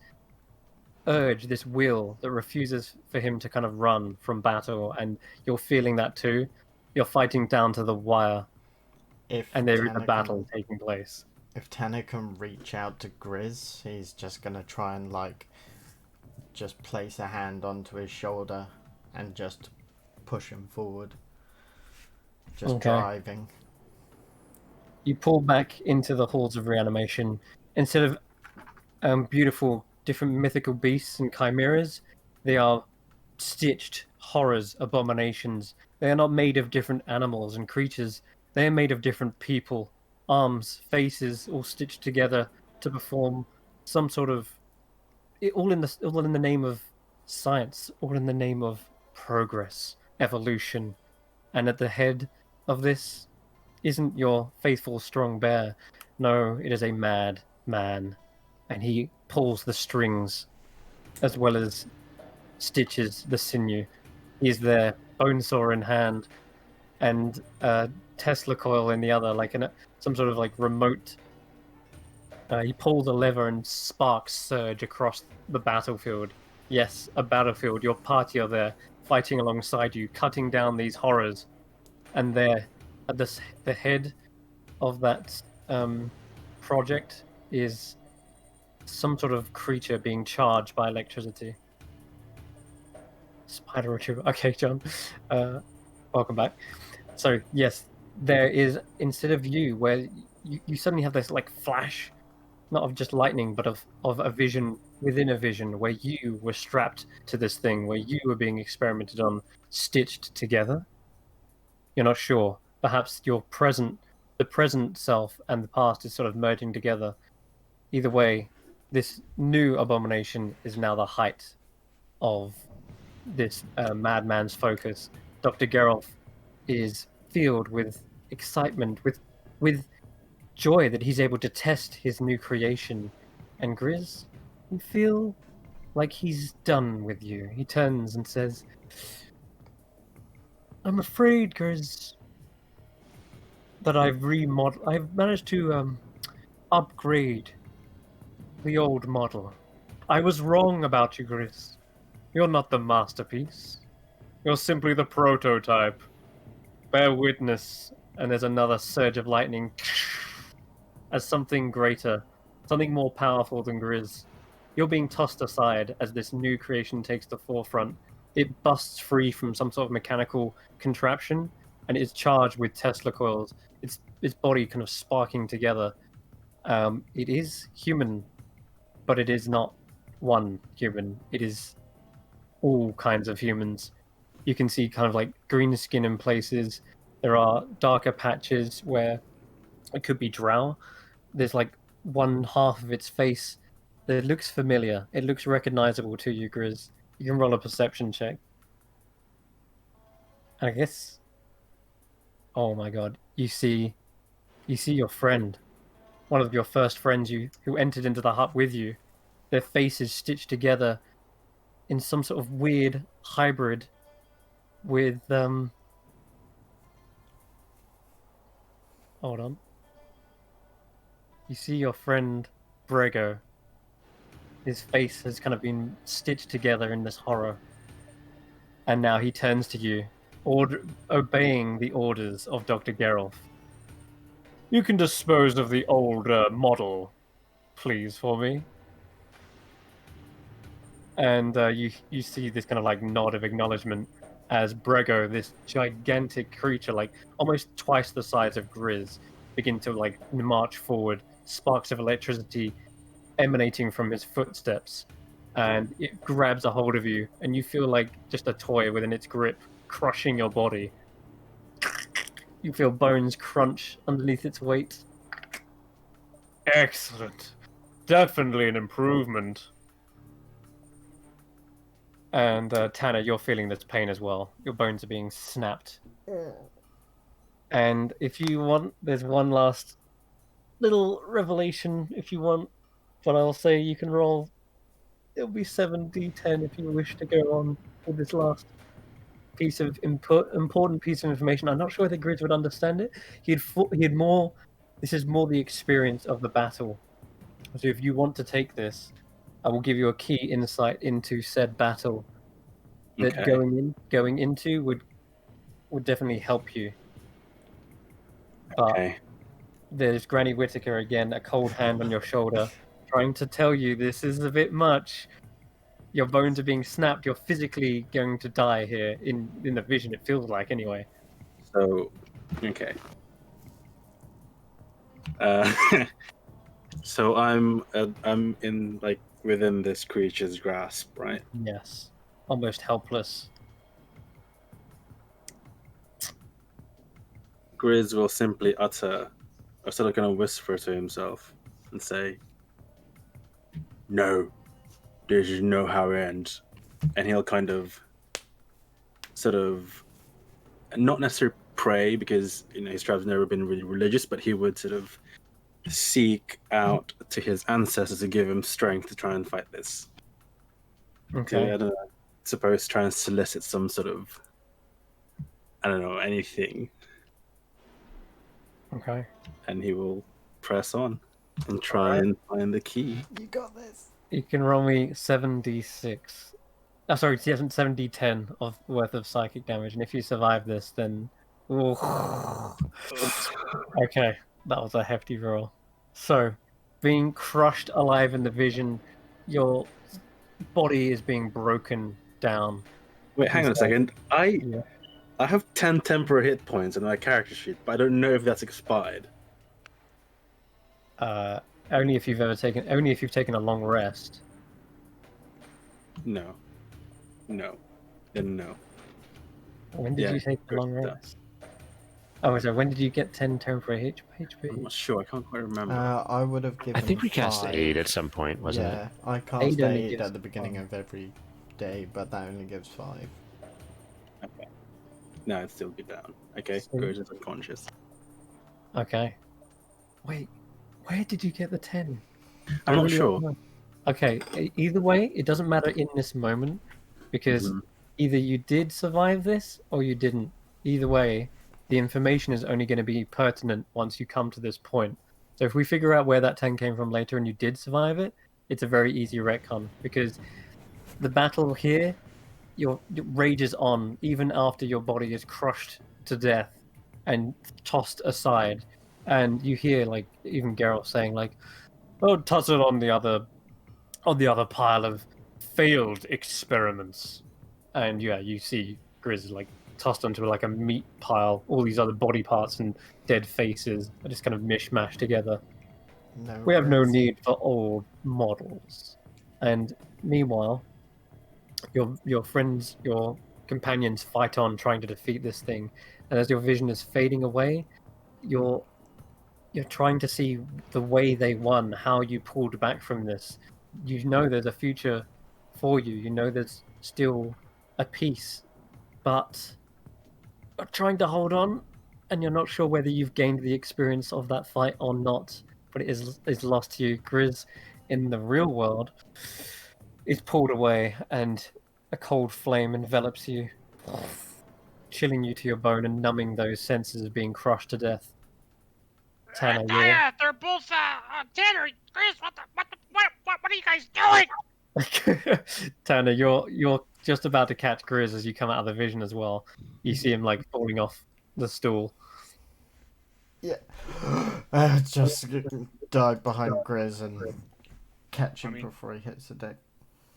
urge, this will that refuses for him to kind of run from battle, and you're feeling that too. You're fighting down to the wire, and there is a battle taking place. If Tanner can reach out to Grizz, he's just gonna try and just place a hand onto his shoulder and just push him forward. Just driving. You pull back into the halls of reanimation. Instead of beautiful, different mythical beasts and chimeras, they are stitched horrors, abominations. They are not made of different animals and creatures. They are made of different people, arms, faces, all stitched together to perform some sort of all in the name of science, all in the name of progress, evolution. And at the head of this isn't your faithful strong bear. No, it is a mad man. and he pulls the strings as well as stitches the sinew. He's there, bone saw in hand, and Tesla coil in the other, like some sort of like remote. He pulls a lever and sparks surge across the battlefield. Yes, a battlefield. Your party are there, fighting alongside you, cutting down these horrors. And there, at the head of that project is some sort of creature being charged by electricity. Spider retriever. Okay, John. Welcome back. So yes, there is, instead of you, where you suddenly have this like flash, not of just lightning, but of a vision within a vision, where you were strapped to this thing, where you were being experimented on, stitched together. You're not sure. Perhaps the present self and the past is sort of merging together. Either way, this new abomination is now the height of this madman's focus. Dr. Gerolf is filled with excitement, with joy that he's able to test his new creation. And Grizz, you feel like he's done with you. He turns and says, I'm afraid, Grizz, that I've managed to upgrade the old model. I was wrong about you, Grizz. You're not the masterpiece. You're simply the prototype. Bear witness, and there's another surge of lightning as something greater, something more powerful than Grizz. You're being tossed aside as this new creation takes the forefront. It busts free from some sort of mechanical contraption, and it is charged with Tesla coils. Its body kind of sparking together. It is human, but it is not one human. It is all kinds of humans. You can see kind of like green skin in places. There are darker patches where it could be drow. There's like one half of its face that looks familiar. It looks recognizable to you, Grizz. You can roll a perception check. I guess. Oh my god! You see your friend, one of your first friends who entered into the hut with you. Their faces stitched together in some sort of weird hybrid with Hold on. You see your friend Brego. His face has kind of been stitched together in this horror. And now he turns to you, obeying the orders of Dr. Gerolf. You can dispose of the old model, please, for me. And you see this kind of like nod of acknowledgement as Brego, this gigantic creature, like almost twice the size of Grizz, begin to like march forward, sparks of electricity emanating from his footsteps, and it grabs a hold of you, and you feel like just a toy within its grip, crushing your body. You feel bones crunch underneath its weight. Excellent. Definitely an improvement. And Tanner, you're feeling this pain as well. Your bones are being snapped. And if you want, there's one last little revelation if you want, but I'll say you can roll. It'll be 7d10 if you wish to go on with this last piece of important piece of information. I'm not sure whether Grizz would understand it. He'd more. This is more the experience of the battle. So if you want to take this, I will give you a key insight into said battle that Okay. going into would definitely help you. But Okay. there's Granny Whittaker again, a cold hand on your shoulder, trying to tell you this is a bit much. Your bones are being snapped. You're physically going to die here in the vision. It feels like anyway. So, okay. So I'm in like within this creature's grasp, right? Yes, almost helpless. Grizz will simply utter a sort of kind of whisper to himself and say, "No, this is no how it ends," and he'll kind of, sort of, not necessarily pray because his tribe's never been really religious, but he would sort of seek out to his ancestors to give him strength to try and fight this. Okay. I don't know. Suppose try and solicit some sort of, I don't know, anything, Okay. and he will press on and try and find the key. You got this. You can roll me 7d6. Oh, sorry, 7d10 of worth of psychic damage, and if you survive this, then. Ooh. Okay, that was a hefty roll. So, being crushed alive in the vision, your body is being broken down. Wait, hang on a Inside. second. Yeah. I have 10 temporary hit points in my character sheet, but I don't know if that's expired. Only if you've taken a long rest. No. Then no. When did Yeah, you take a long that. rest? Oh, so when did you get 10 temporary HP? I'm not sure. I can't quite remember. I would have given. I think we cast 5. 8 at some point, wasn't Yeah, it? I cast 8 only 8 gives at the beginning 5. of every day, but that only gives 5. Okay. No, it'd still be down. Okay, So- Gurge is unconscious. Okay. Wait, where did you get the 10? I'm not Really sure. don't know. Okay, either way, it doesn't matter in this moment because Mhm. either you did survive this or you didn't. Either way, the information is only going to be pertinent once you come to this point. So if we figure out where that 10 came from later and you did survive it, it's a very easy retcon because the battle here, it rages on even after your body is crushed to death and tossed aside. And you hear like even Geralt saying like, "Oh, toss it on the other pile of failed experiments." And yeah, you see Grizz like tossed onto like a meat pile, all these other body parts and dead faces are just kind of mishmashed together. No We have no regrets. need for old models. And meanwhile, your friends, your companions fight on trying to defeat this thing. And as your vision is fading away, you're trying to see the way they won, how you pulled back from this. You know there's a future for you. You know there's still a peace, but you're trying to hold on, and you're not sure whether you've gained the experience of that fight or not. But it is lost to you. Grizz, in the real world, is pulled away, and a cold flame envelops you, chilling you to your bone and numbing those senses of being crushed to death. Tanner, Taya, they're both, Tanner, Chris, what are you guys doing? Tanner, you're just about to catch Grizz as you come out of the vision as well. You see him like falling off the stool. Yeah. Just dive behind Grizz and catch him before he hits the deck.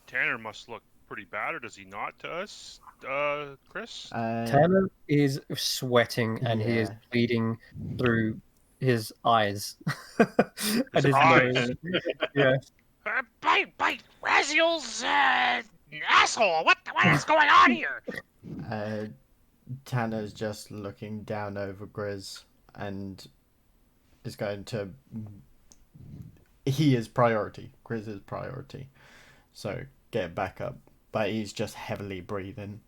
Tanner must look pretty bad, or does he not to us, Chris? Tanner is sweating and he is Yeah. bleeding through his eyes and his eyes? nose. Yeah. By Raziel's, asshole, what is going on here? Tanner's just looking down over Grizz and is going to. He is priority. Grizz is priority. So get back up. But he's just heavily breathing.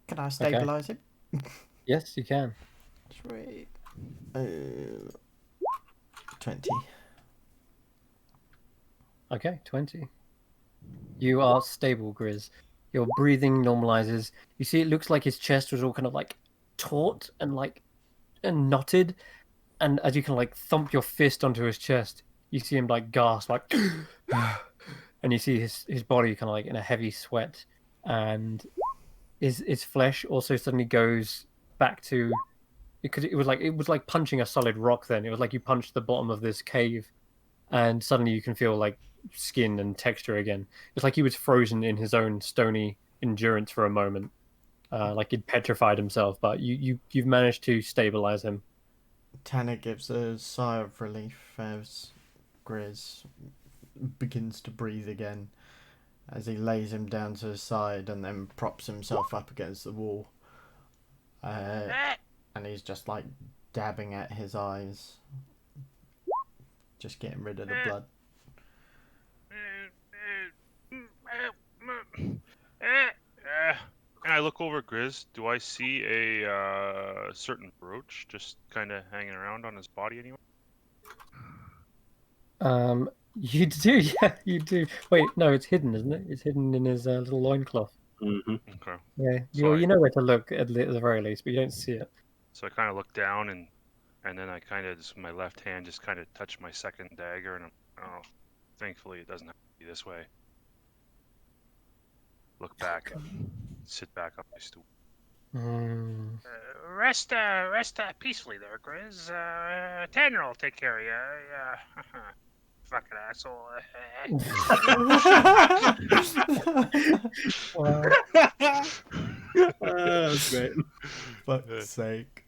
Can I stabilize him? Yes, you can. Sweet. 20. Okay, 20. You are stable, Grizz. Your breathing normalizes. You see, it looks like his chest was all kind of like taut and knotted. And as you can like thump your fist onto his chest, you see him like gasp, like, and you see his body kind of like in a heavy sweat, and his flesh also suddenly goes back to, because it was like punching a solid rock. Then it was like you punched the bottom of this cave, and suddenly you can feel like skin and texture again. It's like he was frozen in his own stony endurance for a moment, like he'd petrified himself. But you've managed to stabilize him. Tanner gives a sigh of relief as Grizz begins to breathe again as he lays him down to his side and then props himself up against the wall. And he's just like dabbing at his eyes, just getting rid of the blood. And I look over Grizz, do I see a certain brooch just kind of hanging around on his body anyway? You do, yeah, you do. Wait, no, it's hidden, isn't it? It's hidden in his little loincloth. Mm-hmm. Okay. Yeah, So you know where to look at the very least, but you don't see it. So I kind of look down and then I kind of just my left hand just kind of touch my second dagger and thankfully it doesn't have to be this way. Look back and sit back on my stool. Mm. Rest peacefully there, Grizz. Tanner will take care of you. Fucking asshole. Wow. That's great. Fuck's sake.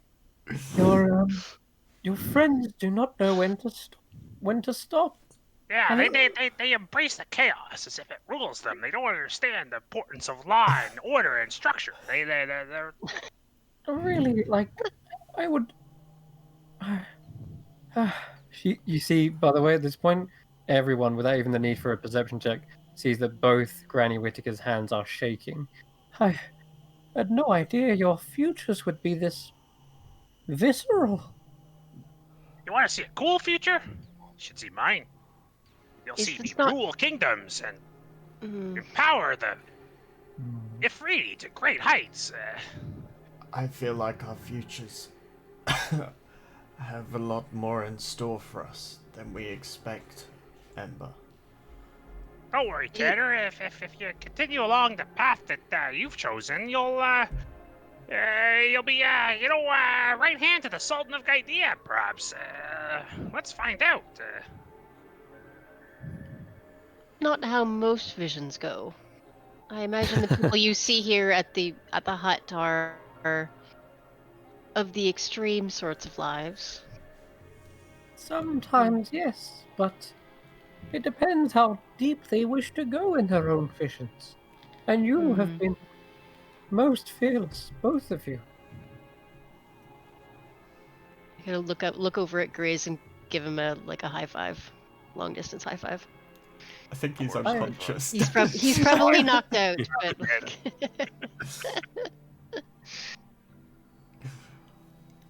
Your friends do not know when to stop. Yeah, they embrace the chaos as if it rules them. They don't understand the importance of law and order and structure. They're Really, like, I would. You see, by the way, at this point, everyone, without even the need for a perception check, sees that both Granny Whittaker's hands are shaking. I had no idea your futures would be this visceral. You want to see a cool future? You should see mine. You'll Is see me this not- rule kingdoms and Mm. empower the Ifriti to great heights. I feel like our futures have a lot more in store for us than we expect, Ember. Don't worry, Tanner. If you continue along the path that you've chosen, you'll be right hand to the Sultan of Gaidia, perhaps. Let's find out. Not how most visions go. I imagine the people you see here at the hut are of the extreme sorts of lives. Sometimes, yes, but it depends how deep they wish to go in their own visions. And you have been most fearless, both of you. I gotta look over at Grizz and give him a high five, long distance high five. I think he's unconscious. He's probably knocked out, but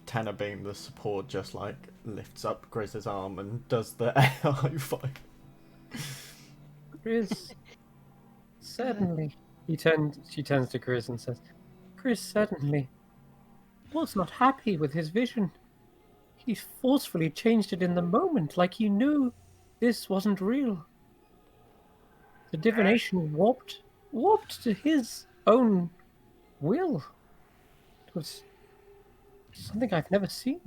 Tanner being the support just lifts up Grizz's arm and does the high five. Grizz, certainly. She turns to Grizz and says, Grizz certainly was not happy with his vision. He forcefully changed it in the moment, like he knew this wasn't real. The divination warped to his own will. It was something I've never seen.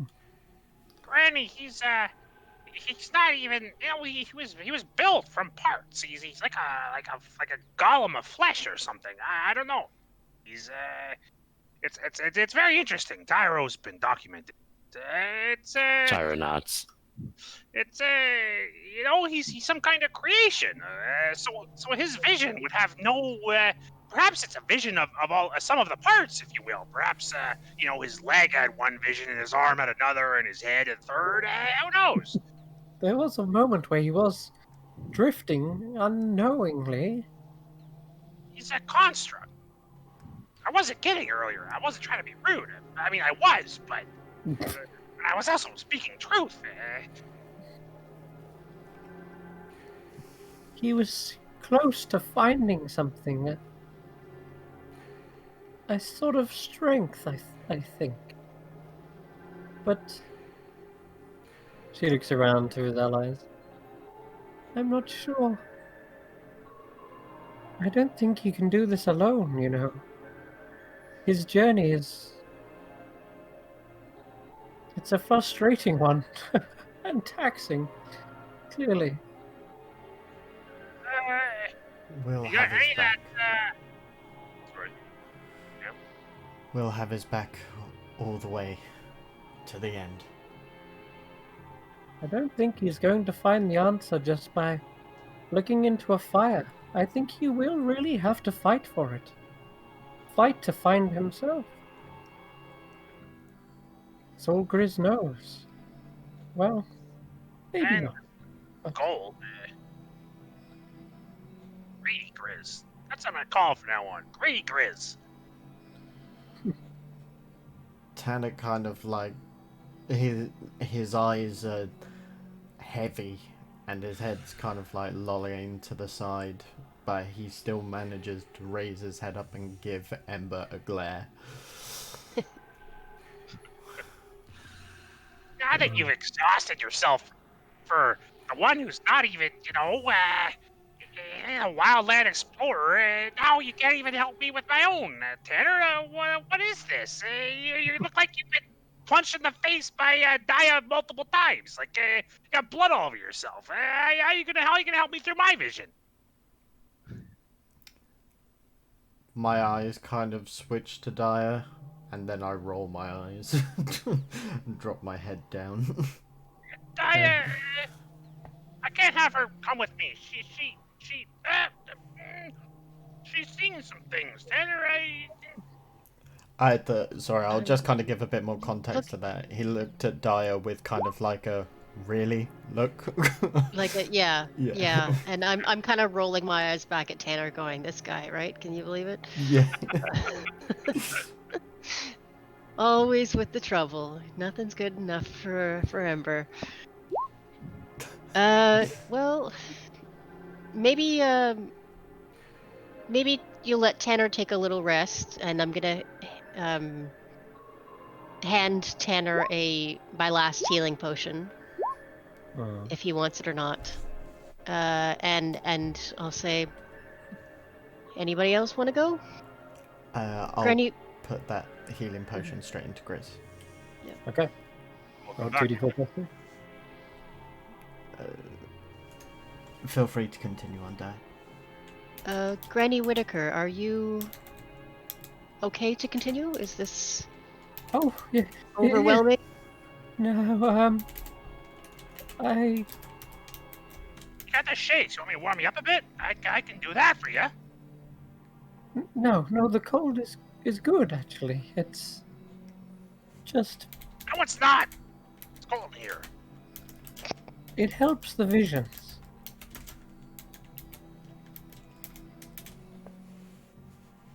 Granny, he's not even. He was built from parts. He's like a golem of flesh or something. I don't know. He's it's very interesting. Tyro's been documented. Gyronauts. He's some kind of creation. So his vision would have no. Perhaps it's a vision of all some of the parts, if you will. Perhaps his leg had one vision, and his arm had another, and his head a third. Who knows? There was a moment where he was drifting unknowingly. He's a construct. I wasn't kidding earlier. I wasn't trying to be rude. I mean, I was, but I was also speaking truth. He was close to finding something. A sort of strength, I think. But she looks around to his allies. I'm not sure. I don't think he can do this alone, you know. His journey is... It's a frustrating one. And taxing. Clearly. We'll You have his agree back. that? Sorry. We'll have his back all the way to the end. I don't think he's going to find the answer just by looking into a fire. I think he will really have to fight for it. Fight to find himself. That's all Grizz knows. Well, maybe And not. gold. Greedy Grizz. That's what I'm gonna call him from now on. Greedy Grizz. Tanner kind of like his eyes are heavy and his head's kind of like lolling to the side, but he still manages to raise his head up and give Ember a glare. Now that you've exhausted yourself for the one who's not even, a wildland explorer, now you can't even help me with my own. Tanner, what is this? You look like you've been punched in the face by Daya multiple times. Like, you got blood all over yourself. How you gonna help me through my vision? My eyes kind of switch to Dyer, and then I roll my eyes and drop my head down. Daya, I can't have her come with me. She's seen some things. Tanner, Sorry, I'll just kind of give a bit more context to that. He looked at Dyer with kind of like a really look. Like a, yeah, Yeah. yeah. And I'm kind of rolling my eyes back at Tanner, going, "This guy, right? Can you believe it?" Yeah. Always with the trouble. Nothing's good enough for Ember. Well, maybe maybe you'll let Tanner take a little rest, and I'm gonna hand Tanner my last healing potion, if he wants it or not. And I'll say, anybody else want to go? I'll Granny, put that healing potion straight into Grizz. Okay. welcome Oh, back. 2d4 plus 2. Feel free to continue on, Dyer. Granny Whitaker, are you okay to continue? Is this Oh, yeah. overwhelming? No, I... You got the shakes. You want me to warm you up a bit? I can do that for you. No, the cold is good, actually. It's just... No, it's not. It's cold here. It helps the visions.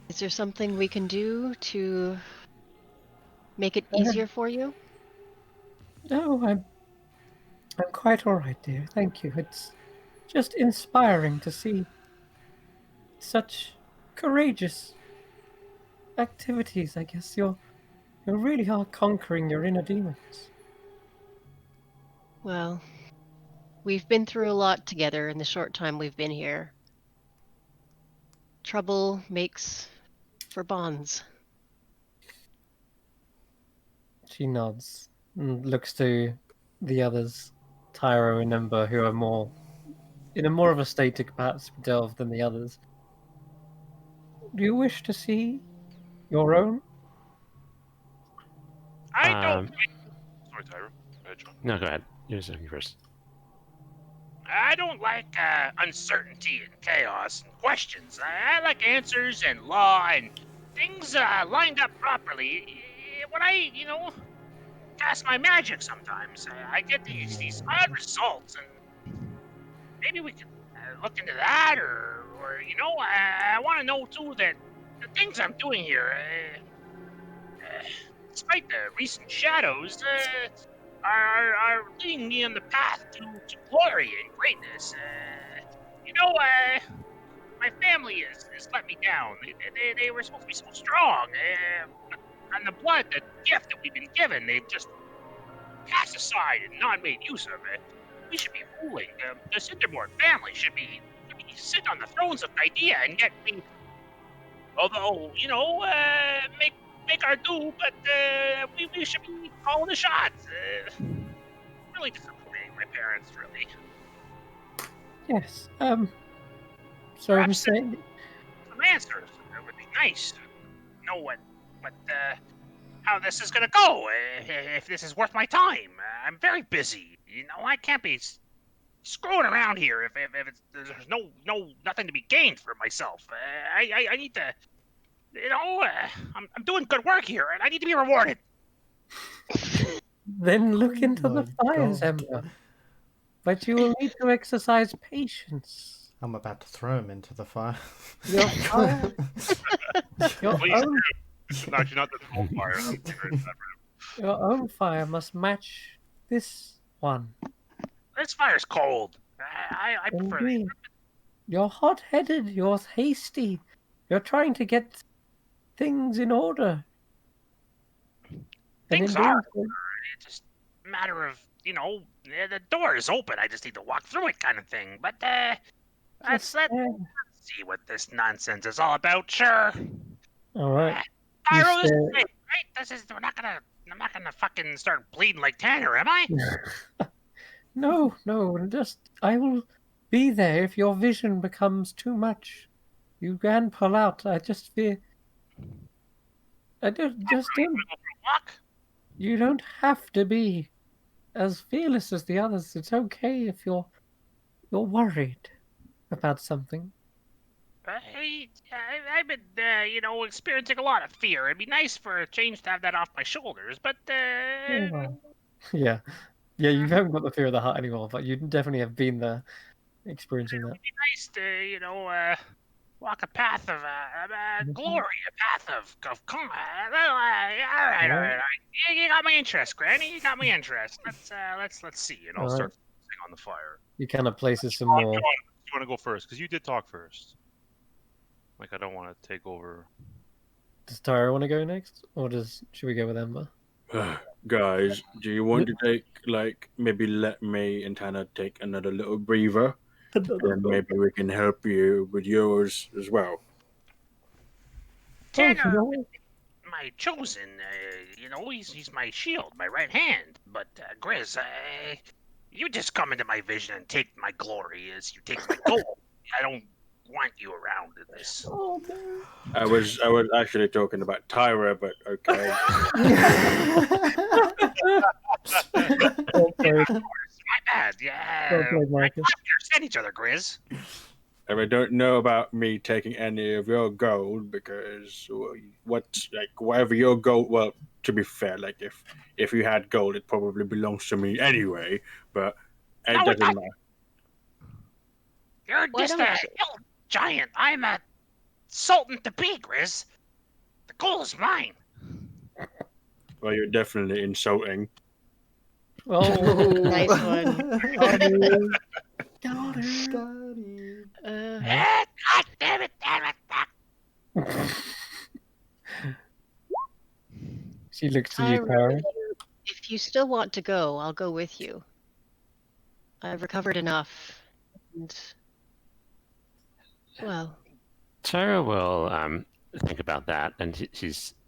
Is there something we can do to make it easier for you? No, I'm quite alright, dear. Thank you. It's just inspiring to see such courageous activities. I guess you really are conquering your inner demons. Well, we've been through a lot together in the short time we've been here. Trouble makes for bonds. She nods and looks to the others, Tyro and Ember, who are in a more of a state to perhaps delve than the others. Do you wish to see your own? I don't. Sorry, Tyro. Go ahead, John. No, go ahead. You're second first. I don't like uncertainty and chaos and questions. I like answers and law and things lined up properly. When I, cast my magic sometimes, I get these odd results, and maybe we could look into that, or I want to know too that the things I'm doing here, despite the recent shadows, are leading me on the path to glory and greatness. My family has let me down. They were supposed to be so strong. And the blood, the gift that we've been given, they've just cast aside and not made use of it. We should be ruling. The Cindermore family should be sit on the thrones of Idea and get me. Although, make our do, but we should be calling the shots. Really disappointing, my parents, really. Yes. So I'm Perhaps saying, some answers would be nice. Know how this is gonna go. If this is worth my time. I'm very busy. I can't be screwing around here if there's nothing to be gained for myself. I need to. I'm doing good work here, and I need to be rewarded. then look into the my fires, God. Ember. But you will need to exercise patience. I'm about to throw him into the fire. Your fire, your Please. own Actually, not this whole fire. That was very separate. Your own fire must match this one. This fire's cold. I prefer the. Indeed. You're hot-headed. You're hasty. You're trying to get things in order. And in Things doing are. so, It's just a matter of, the door is open. I just need to walk through it, kind of thing. But let's see what this nonsense is all about. Sure. all right. Pyro is stare- safe, right? I'm not gonna fucking start bleeding like Tanner, am I? No, I will be there if your vision becomes too much. You can pull out. I just fear. I don't. Just You don't. wanna go for a walk? You don't have to be as fearless as the others. It's okay if you're worried about something. I've been, experiencing a lot of fear. It'd be nice for a change to have that off my shoulders, but Oh, well. Yeah, you haven't got the fear of the heart anymore, but you definitely have been there, experiencing that. it'd be nice to, walk a path of glory, a path of combat. All right. You got my interest, Granny. You got my interest. Let's see. And I'll All start focusing on the fire. You kind of places some John, more. you want to go first because you did talk first. Like I don't want to take over. Does Tyra want to go next, or should we go with Ember? Guys, do you want to take, maybe let me and Tanner take another little breather? And maybe we can help you with yours as well. Tanner, Oh, no. my chosen, he's my shield, my right hand. But Grizz, you just come into my vision and take my glory as you take my gold. I don't want you around in this. Oh, no. I was actually talking about Tyra, but okay. My bad. Yeah. Okay, Marcus. We understand each other, Grizz. And I don't know about me taking any of your gold because whatever your gold. Well, to be fair, if you had gold, it probably belongs to me anyway. But it No, it doesn't matter. You're Why just don't a hill giant. I'm a sultan to be, Grizz. The gold is mine. Well, you're definitely insulting. Oh, Nice one. got it. Got it. God damn it. She looks to you, Tyra, Tyra. if you still want to go, I'll go with you. I've recovered enough, and well, Tara will think about that, and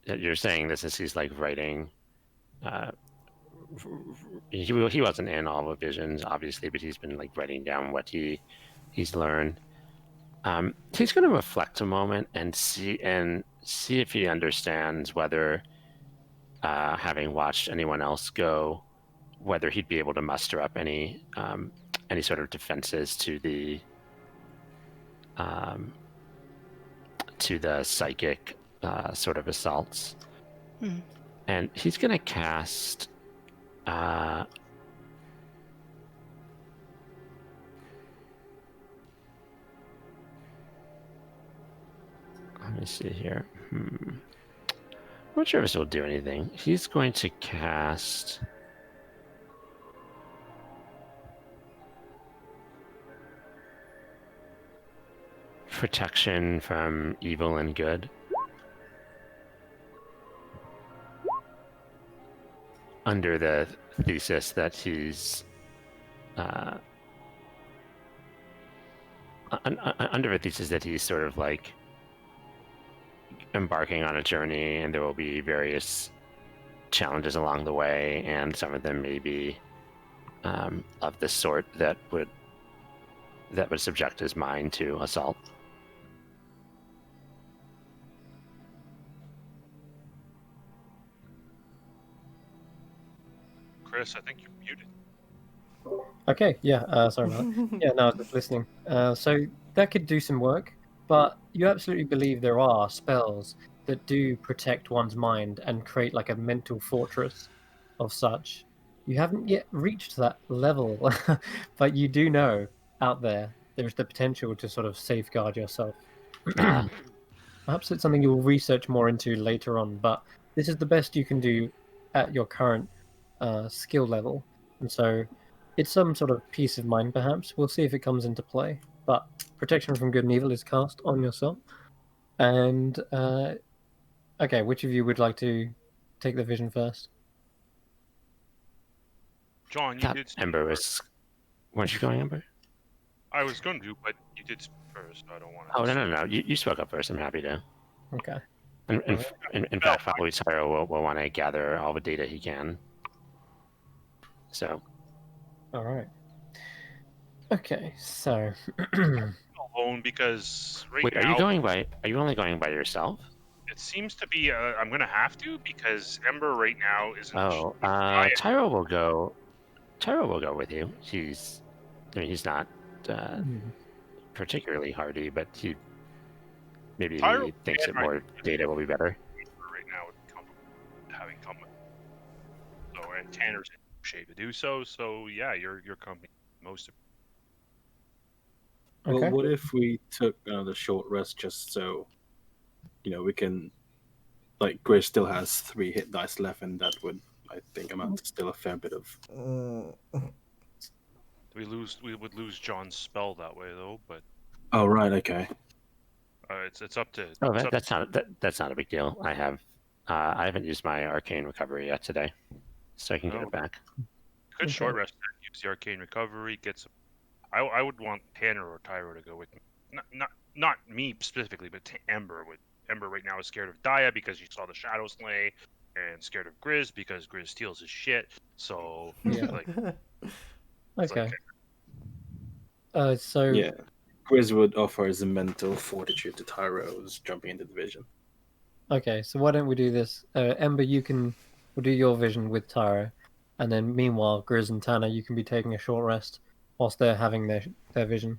you're saying this as he's like writing. He wasn't in all the visions, obviously, but he's been like writing down what he's learned. He's going to reflect a moment and see if he understands whether, having watched anyone else go, whether he'd be able to muster up any sort of defenses to the psychic sort of assaults. And he's going to cast let me see here. I'm not sure if this will do anything. He's going to cast protection from evil and good. Under the thesis that he's under a thesis that he's sort of like embarking on a journey, and there will be various challenges along the way, and some of them may be of the sort that would subject his mind to assault. Chris, I think you're muted. Okay, yeah, sorry about that. Yeah, no, I was just listening. So that could do some work, but you absolutely believe there are spells that do protect one's mind and create like a mental fortress of such. You haven't yet reached that level, but you do know out there's the potential to sort of safeguard yourself. Perhaps it's something you'll research more into later on, but this is the best you can do at your current skill level. And so it's some sort of peace of mind, perhaps. We'll see if it comes into play. But protection from good and evil is cast on yourself. And, okay, which of you would like to take the vision first? John, you Thought did. Ember was. Weren't you going, Ember? I was going to, but you did speak first. So I don't want to. Oh, no. You spoke up first. I'm happy to. Okay. In fact, probably Tyro will want to gather all the data he can. So. All right. Okay, so. Alone because right Wait, now are you only going by yourself? it seems to be. I'm gonna have to because Ember right now isn't. Oh, Tyro will go. Tyro will go with you. He's not particularly hardy, but he Tyro thinks that more data will be better. Right now, having come with. So and Tanner's in shape to do so. So yeah, your company most. Well, Okay. what if we took another short rest just so, we can, like, Grizz still has 3 hit dice left, and that would, I think, amount to still a fair bit of. We would lose John's spell that way though, but. Oh right, okay. It's up to. Oh, that's not a big deal. I haven't used my arcane recovery yet today, so I can get it back. Good short rest. Use the arcane recovery. I would want Tanner or Tyro to go with me. Not me specifically, but Ember. Ember right now is scared of Daya because she saw the Shadow Slay, and scared of Grizz because Grizz steals his shit. So Yeah. Okay. So yeah, Grizz would offer as a mental fortitude to Tyro's jumping into the vision. Okay, so why don't we do this? Ember, we'll do your vision with Tyro, and then meanwhile, Grizz and Tanner, you can be taking a short rest whilst they're having their vision.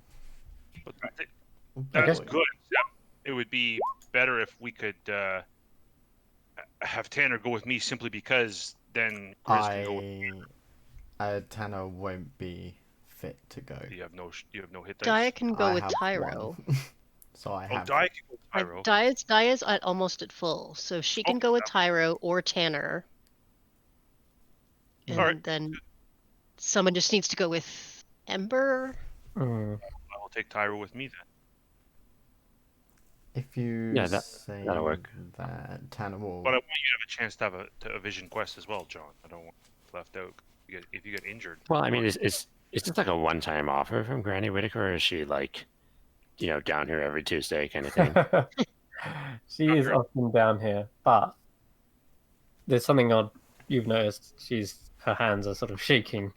But that's Okay. good. It would be better if we could have Tanner go with me simply because then Grizz can go with me. Tanner won't be fit to go. You have no hit dice. Daya can go with Tyro. So I have. Daya can go with Tyro. Daya's almost at full, so she can go with Tyro or Tanner. And then someone just needs to go with Ember. I will take Tyro with me then. If you say that'll work. that Tanner will. But I want you to have a chance to have a vision quest as well, John. I don't want left out if you get injured. Well, I mean, is this like a one-time offer from Granny Whitaker, or is she like, down here every Tuesday kind of thing? She is often down here, but there's something odd you've noticed. Her hands are sort of shaking.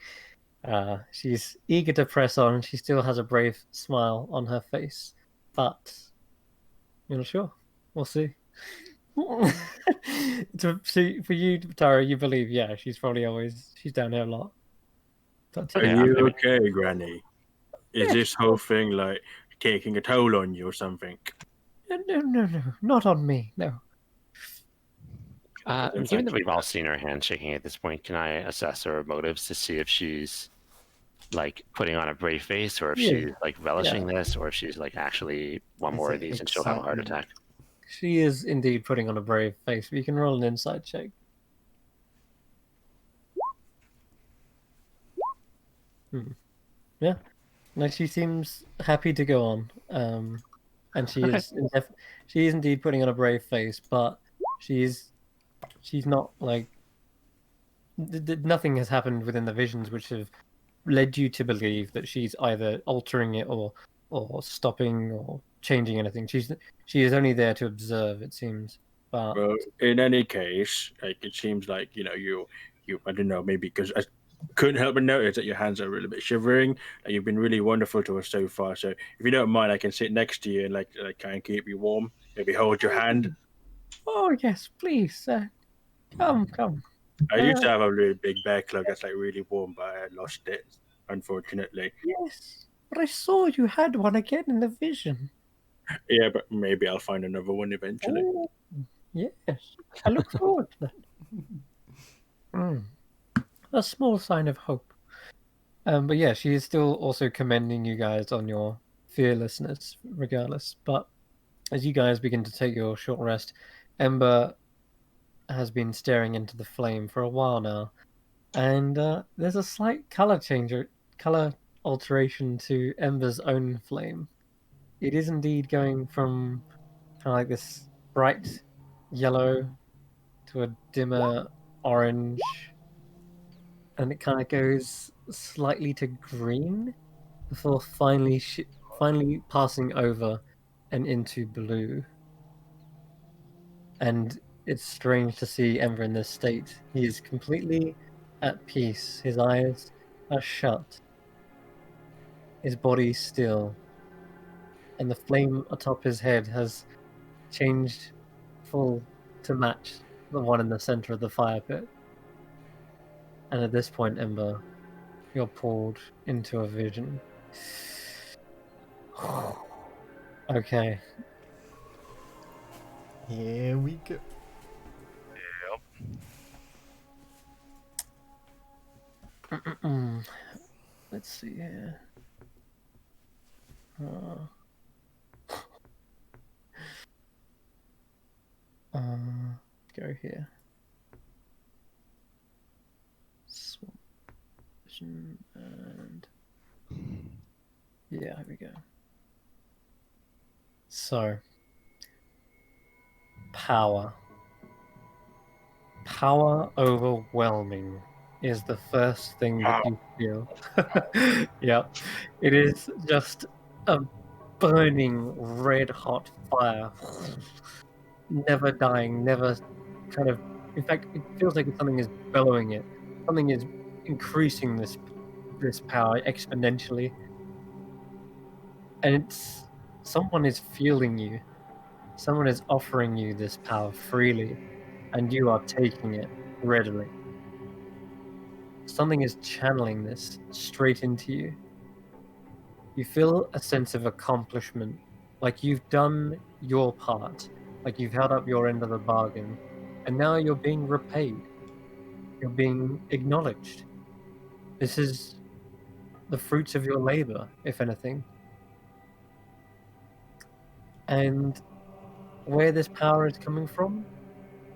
She's eager to press on. She still has a brave smile on her face, but you're not sure. We'll see. For you, Tara, you believe, yeah, she's down here a lot. Are you okay, Granny? Is this whole thing like taking a toll on you or something? No, not on me, no. Given that we've all seen her hand shaking at this point, can I assess her motives to see if she's like putting on a brave face, or if she's like relishing this, or if she's like actually one more of these and she'll have a heart attack? She is indeed putting on a brave face. We can roll an insight check. Yeah. No, she seems happy to go on. And she is she is indeed putting on a brave face, but she's not like nothing has happened within the visions which have led you to believe that she's either altering it or stopping or changing anything. She is only there to observe, it seems. But well, in any case, like it seems like you I don't know, maybe because I couldn't help but notice that your hands are a little bit shivering. And you've been really wonderful to us so far. So if you don't mind, I can sit next to you and like kind of keep you warm. Maybe hold your hand. Oh yes, please, come. I used to have a really big bear cloak that's like really warm, but I lost it, unfortunately. Yes, but I saw you had one again in the vision. Yeah, but maybe I'll find another one eventually. Oh, yes, I look forward to that. A small sign of hope. But yeah, she is still also commending you guys on your fearlessness, regardless. But As you guys begin to take your short rest, Ember has been staring into the flame for a while now, and there's a slight color alteration to Ember's own flame. It is indeed going from kind of like this bright yellow to a dimmer orange, and it kind of goes slightly to green before finally passing over and into blue. And it's strange to see Ember in this state. He is completely at peace. His eyes are shut, his body still, and the flame atop his head has changed full to match the one in the center of the fire pit. And at this point, Ember, you're pulled into a vision. Okay. Here we go. Let's see here. Go here. Swamp vision and yeah, here we go. So, power. Power overwhelming is the first thing that you feel. Yep. It is just a burning red hot fire. Never dying, never kind of. In fact, it feels like something is bellowing it. Something is increasing this power exponentially, and it's someone is fueling you. Someone is offering you this power freely, and you are taking it readily. Something is channeling this straight into you. You feel a sense of accomplishment, like you've done your part, like you've held up your end of the bargain, and now you're being repaid. You're being acknowledged. This is the fruits of your labor, if anything. And where this power is coming from,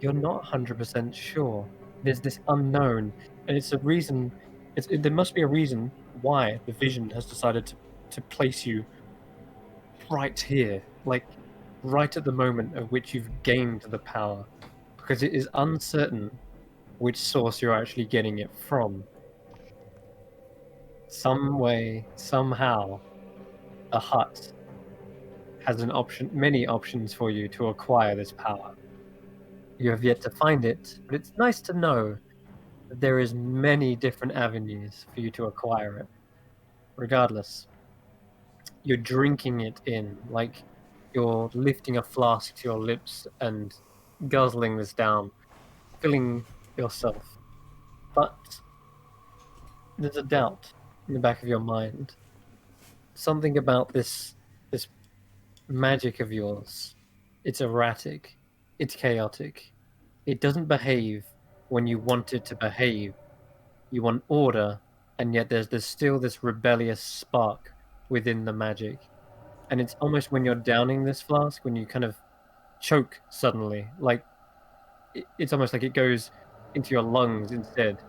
you're not 100% sure. There's this unknown, and it's a reason. There must be a reason why the vision has decided to place you right here, like right at the moment at which you've gained the power, because it is uncertain which source you're actually getting it from. Some way, somehow, a hut has many options for you to acquire this power. You have yet to find it, but it's nice to know that there is many different avenues for you to acquire it. Regardless, you're drinking it in, like you're lifting a flask to your lips and guzzling this down, filling yourself. But there's a doubt in the back of your mind. Something about this magic of yours. It's erratic. It's chaotic. It doesn't behave when you want it to behave. You want order, and yet there's still this rebellious spark within the magic. And it's almost when you're downing this flask, when you kind of choke suddenly, like it's almost like it goes into your lungs instead,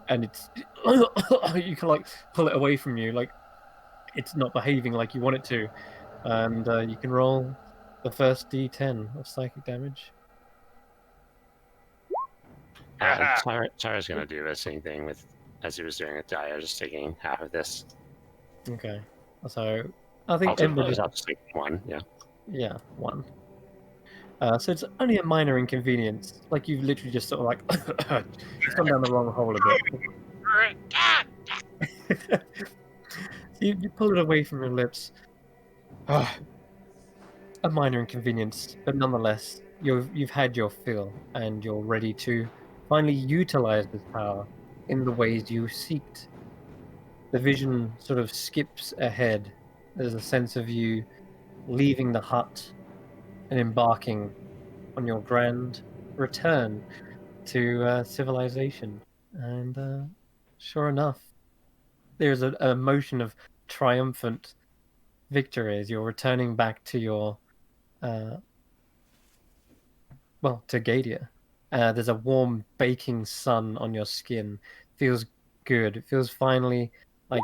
and it's you can like pull it away from you, like it's not behaving like you want it to, and you can roll the first d10 of psychic damage. Tara's going to do the same thing with as he was doing with Daya, just taking half of this. Okay, so I think Ember just I'll just take one. yeah, one. So it's only a minor inconvenience. Like you've literally just sort of like it's gone down the wrong hole a bit. You pull it away from your lips. Ah, a minor inconvenience, but nonetheless, you've had your fill, and you're ready to finally utilize this power in the ways you seeked. The vision sort of skips ahead. There's a sense of you leaving the hut and embarking on your grand return to civilization. And sure enough, there's a motion of triumphant victory as you're returning back to your to Gadia. There's a warm baking sun on your skin. Feels good. It feels finally like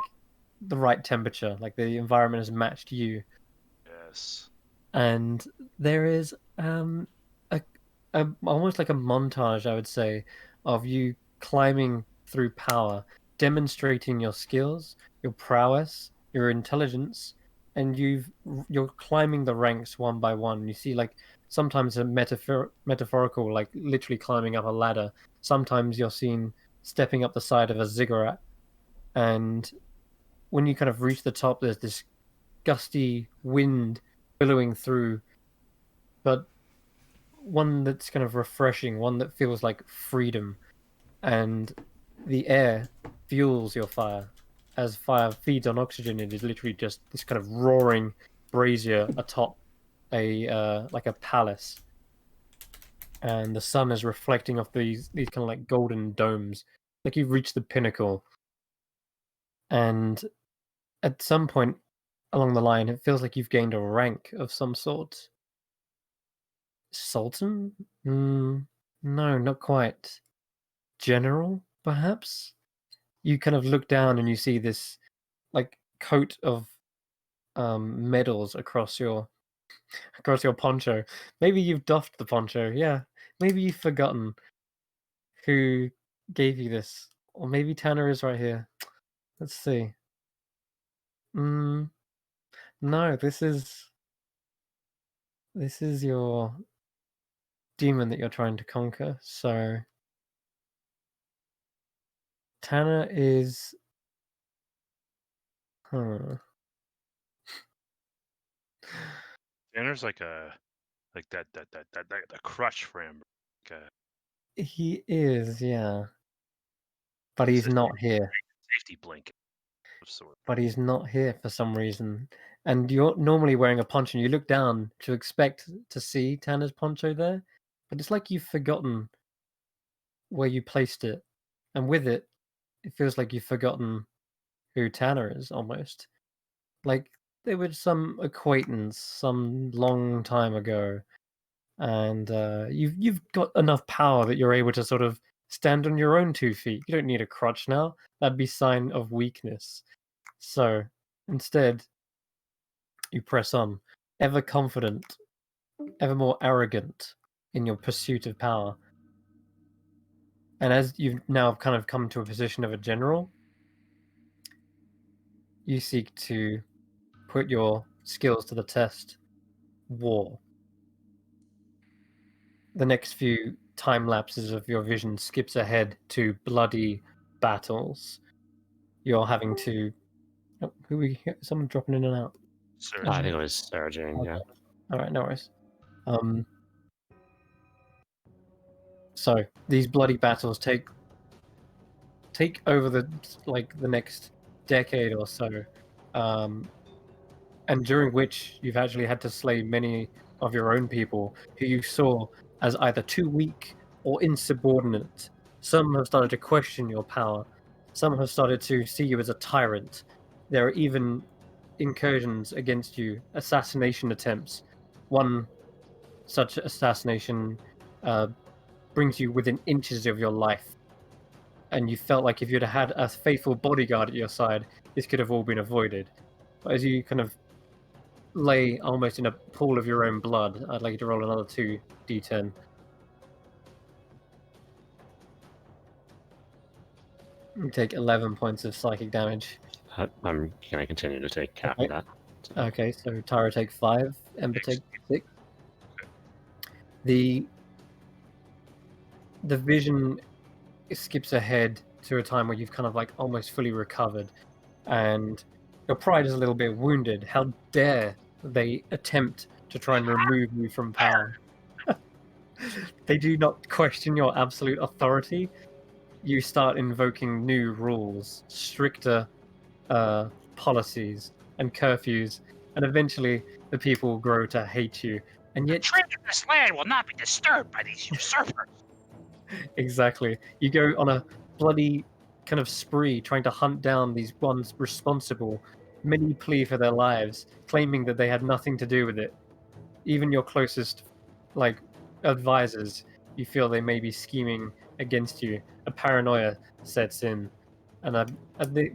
the right temperature, like the environment has matched you. Yes. And there is a almost like a montage, I would say, of you climbing through power, demonstrating your skills, your prowess, your intelligence, and you're climbing the ranks one by one. You see, like sometimes a metaphorical, like literally climbing up a ladder. Sometimes you're seen stepping up the side of a ziggurat, and when you kind of reach the top, there's this gusty wind billowing through, but one that's kind of refreshing, one that feels like freedom. And the air fuels your fire. As fire feeds on oxygen, it is literally just this kind of roaring brazier atop a like a palace. And the sun is reflecting off these kind of like golden domes. Like you've reached the pinnacle. And at some point along the line, it feels like you've gained a rank of some sort. Sultan? No, not quite. General, perhaps? You kind of look down and you see this like coat of medals across your poncho. Maybe you've doffed the poncho, yeah. Maybe you've forgotten who gave you this. Or maybe Tanner is right here. Let's see. No, this is your demon that you're trying to conquer. So Tanner is Tanner's like that crutch for Amber. He is, yeah. But he's It's a not here. safety blanket of sorts. But he's not here for some reason. And you're normally wearing a poncho, and you look down to expect to see Tanner's poncho there, but it's like you've forgotten where you placed it. And with it, it feels like you've forgotten who Tanner is almost. Like they were some acquaintance some long time ago. And you've got enough power that you're able to sort of stand on your own 2 feet. You don't need a crutch now. That'd be sign of weakness. So instead, you press on, ever confident, ever more arrogant in your pursuit of power. And as you've now kind of come to a position of a general, you seek to put your skills to the test. War. The next few time lapses of your vision skips ahead to bloody battles. You're having to. Oh, who we? Someone dropping in and out. Surge. I think it was surging. Yeah. All right, no worries. So these bloody battles take over the next decade or so, and during which you've actually had to slay many of your own people who you saw as either too weak or insubordinate. Some have started to question your power. Some have started to see you as a tyrant. There are even incursions against you, assassination attempts. One such assassination brings you within inches of your life. And you felt like if you'd had a faithful bodyguard at your side, this could have all been avoided. But as you kind of lay almost in a pool of your own blood, I'd like you to roll another 2d10. You take 11 points of psychic damage. I'm going to continue to take half Okay. of that. Okay, so Tara take 5, Ember take 6. The vision skips ahead to a time where you've kind of like almost fully recovered, and your pride is a little bit wounded. How dare they attempt to try and remove you from power? They do not question your absolute authority. You start invoking new rules, stricter policies, and curfews, and eventually the people grow to hate you. And The yet, trade of this land will not be disturbed by these usurpers. exactly, you go on a bloody kind of spree trying to hunt down these ones responsible. Many plea for their lives, claiming that they had nothing to do with it. even your closest, like, advisors, you feel they may be scheming against you. A paranoia sets in, and I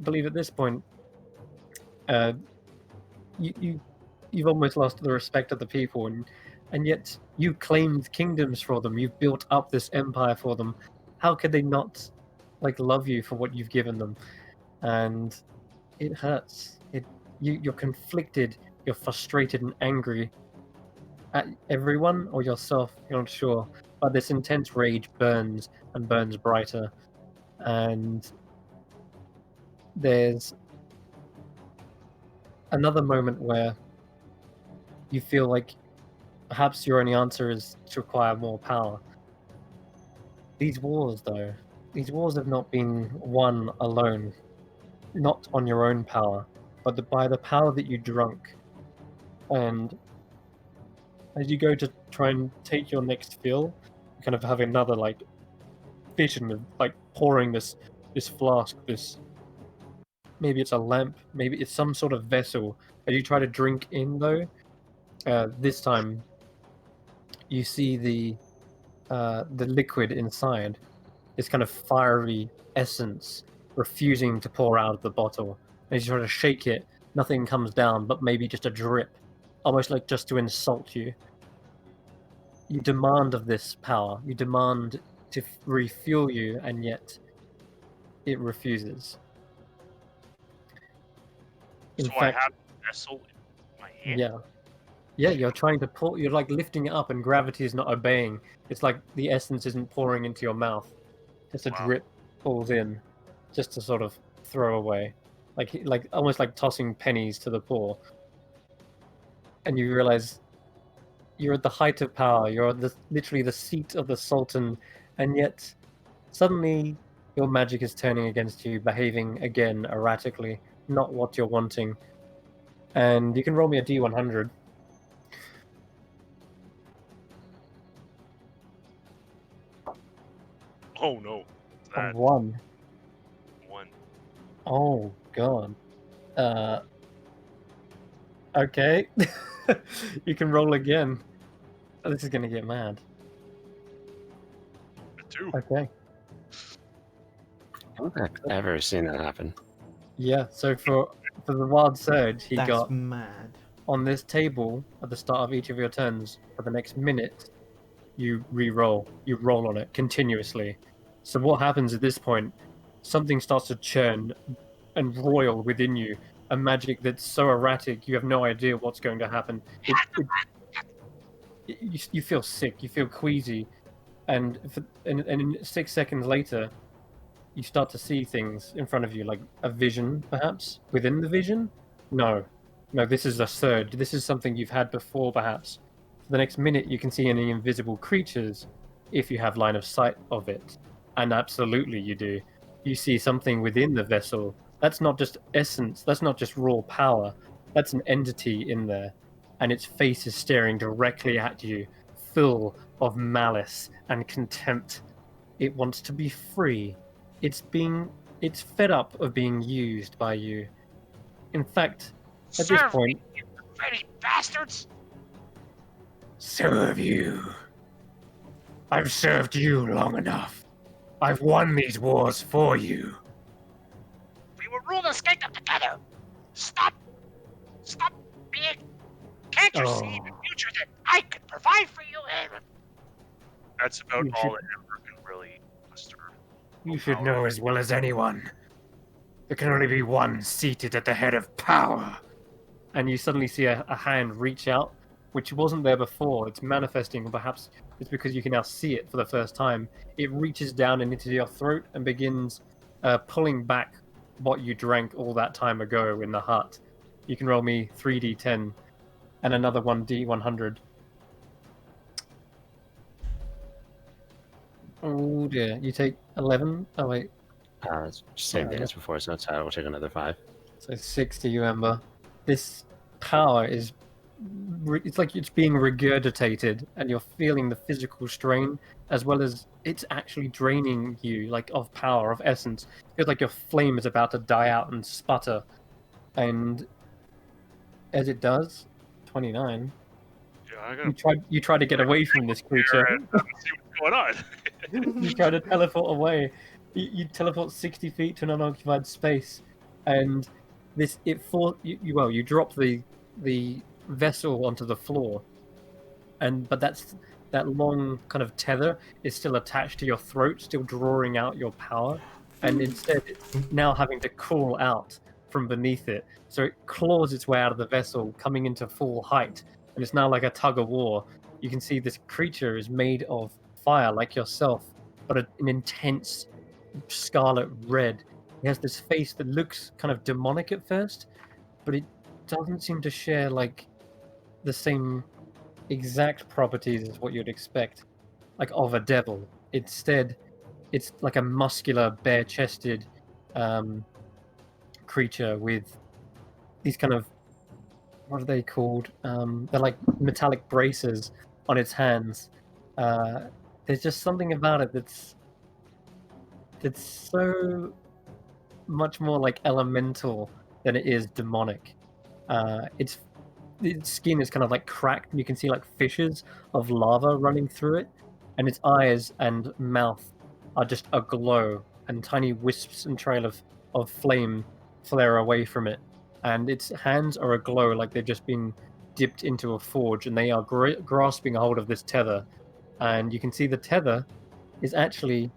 believe at this point, uh, you've almost lost the respect of the people, and yet you claimed kingdoms for them. You've built up this empire for them. How could they not, like, love you for what you've given them? And it hurts. You're conflicted. You're frustrated and angry at everyone or yourself. You're not sure, but this intense rage burns and burns brighter. And there's another moment where you feel like perhaps your only answer is to acquire more power. These wars, though, these wars have not been won alone, not on your own power, but by the power that you drunk. And as you go to try and take your next fill, you kind of have another like vision of like pouring this flask, this, maybe it's a lamp, maybe it's some sort of vessel. As you try to drink in, though, this time you see the liquid inside, this kind of fiery essence refusing to pour out of the bottle. As you try to shake it, nothing comes down, but maybe just a drip, almost like just to insult you. You demand of this power, you demand to refuel you, and yet it refuses. In So fact, I have the vessel in my hand. yeah, you're trying to pull, you're like lifting it up, and gravity is not obeying. It's like the essence isn't pouring into your mouth, just a Wow. drip falls in, just to sort of throw away, like almost like tossing pennies to the poor. And you realize you're at the height of power. You're literally the seat of the Sultan, and yet suddenly your magic is turning against you, behaving again erratically, not what you're wanting. And you can roll me a D100. Oh no. A That 1. one. Oh god. Okay. You can roll again. Oh, this is gonna get mad. A 2. Okay. I don't think I've ever seen that happen. Yeah, so for the wild surge, he That's got mad. on this table at the start of each of your turns for the next minute, you re-roll. You roll on it continuously. So what happens at this point? Something starts to churn and roil within you. A magic that's so erratic, you have no idea what's going to happen. You feel sick. You feel queasy, and and 6 seconds later, you start to see things in front of you, like a vision, perhaps within the vision. No, this is a surge. This is something you've had before, perhaps. For the next minute, you can see any invisible creatures, if you have line of sight of it, and absolutely you do. You see something within the vessel. That's not just essence. That's not just raw power. That's an entity in there, and its face is staring directly at you, full of malice and contempt. It wants to be free. It's fed up of being used by you. In fact, at this Serve point, me, you pretty bastards! Serve you. I've served you long enough. I've won these wars for you. We will rule this kingdom together! Stop being... Can't you see in the future that I could provide for you? That's about You all should- that Ember can really muster. You should know as well as anyone. There can only be one seated at the head of power. and you suddenly see a hand reach out, which wasn't there before. It's manifesting, or perhaps it's because you can now see it for the first time. It reaches down and into your throat and begins pulling back what you drank all that time ago in the hut. You can roll me 3d10 and another 1d100. Oh dear, you take 11? Oh wait, It's same Oh, thing yeah. as before, so I will take another 5. so 6 to you, Ember. This power is... It's like it's being regurgitated, and you're feeling the physical strain, as well as it's actually draining you, like, of power, of essence. It feels like your flame is about to die out and sputter. And as it does, 29, Yeah. I You gotta try to get away from this creature. there and see what's going on. You try to teleport away. You teleport 60 feet to an unoccupied space, and you drop the vessel onto the floor, but that long kind of tether is still attached to your throat, still drawing out your power, and instead it's now having to crawl out from beneath it. So it claws its way out of the vessel, coming into full height, and it's now like a tug of war. You can see this creature is made of fire, like yourself, but an intense scarlet red. It has this face that looks kind of demonic at first, but it doesn't seem to share like the same exact properties as what you'd expect, like of a devil. Instead, it's like a muscular, bare-chested creature with these kind of, what are they called? They're like metallic braces on its hands. There's just something about it that's so much more like elemental than it is demonic. Its skin is kind of like cracked, and you can see like fissures of lava running through it, and its eyes and mouth are just aglow, and tiny wisps and trail of flame flare away from it, and its hands are aglow like they've just been dipped into a forge, and they are grasping a hold of this tether, and you can see the tether is actually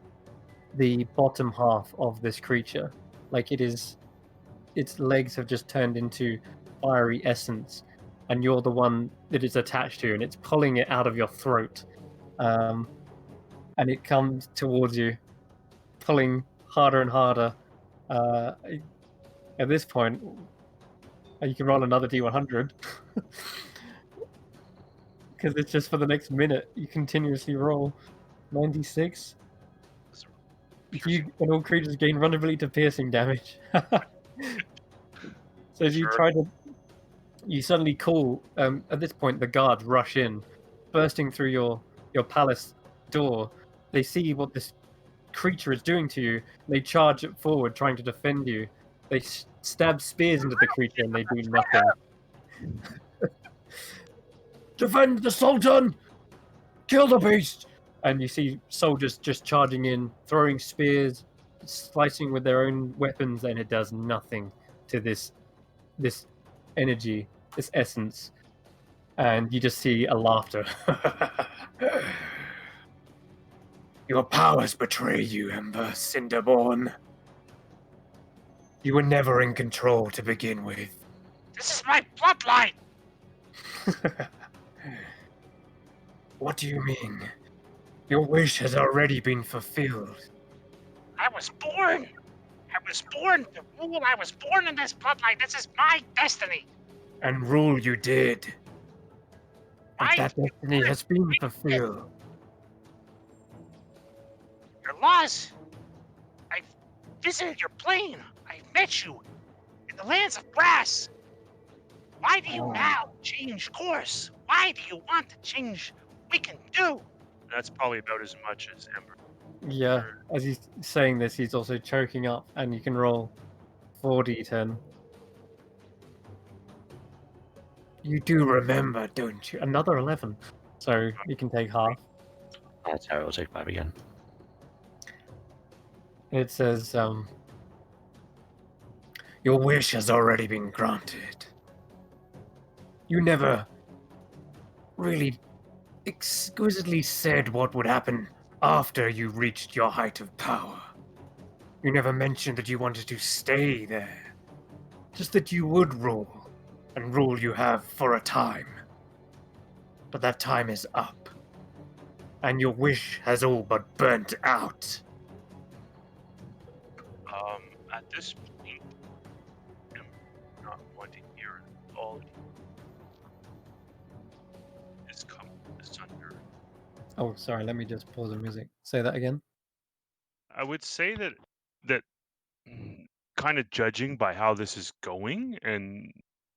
the bottom half of this creature. Like its legs have just turned into fiery essence, and you're the one that it's attached to, and it's pulling it out of your throat. And it comes towards you, pulling harder and harder. Uh, at this point, you can roll another D100 because it's just for the next minute. You continuously roll 96. And all creatures gain vulnerability to piercing damage. So as you Sure. try to, you suddenly call. At this point, the guards rush in, bursting through your palace door. They see what this creature is doing to you. They charge it forward, trying to defend you. They stab spears into the creature, and they do nothing. Defend the Sultan! Kill the beast! And you see soldiers just charging in, throwing spears, slicing with their own weapons, and it does nothing to this energy, this essence. And you just see a laughter. Your powers betray you, Ember Cinderborn. You were never in control to begin with. This is my bloodline. What do you mean? Your wish has already been fulfilled. I was born. I was born to rule. I was born in this bloodline. This is my destiny. And rule you did. And My that destiny has been fulfilled. Your laws. I've visited your plane. I've met you in the lands of brass. Why do you now change course? Why do you want to change what we can do? That's probably about as much as Ember. Yeah, as he's saying this, he's also choking up, and you can roll 4d10. You do remember, don't you? Another 11. So you can take half. That's how I will take 5 again. It says, Your wish has already been granted. You never really exquisitely said what would happen after you reached your height of power. You never mentioned that you wanted to stay there. Just that you would rule, and rule you have for a time. But that time is up, and your wish has all but burnt out. At this point, I'm not wanting to hear all is come asunder. oh, sorry, let me just pause the music. Say that again. I would say that kind of judging by how this is going and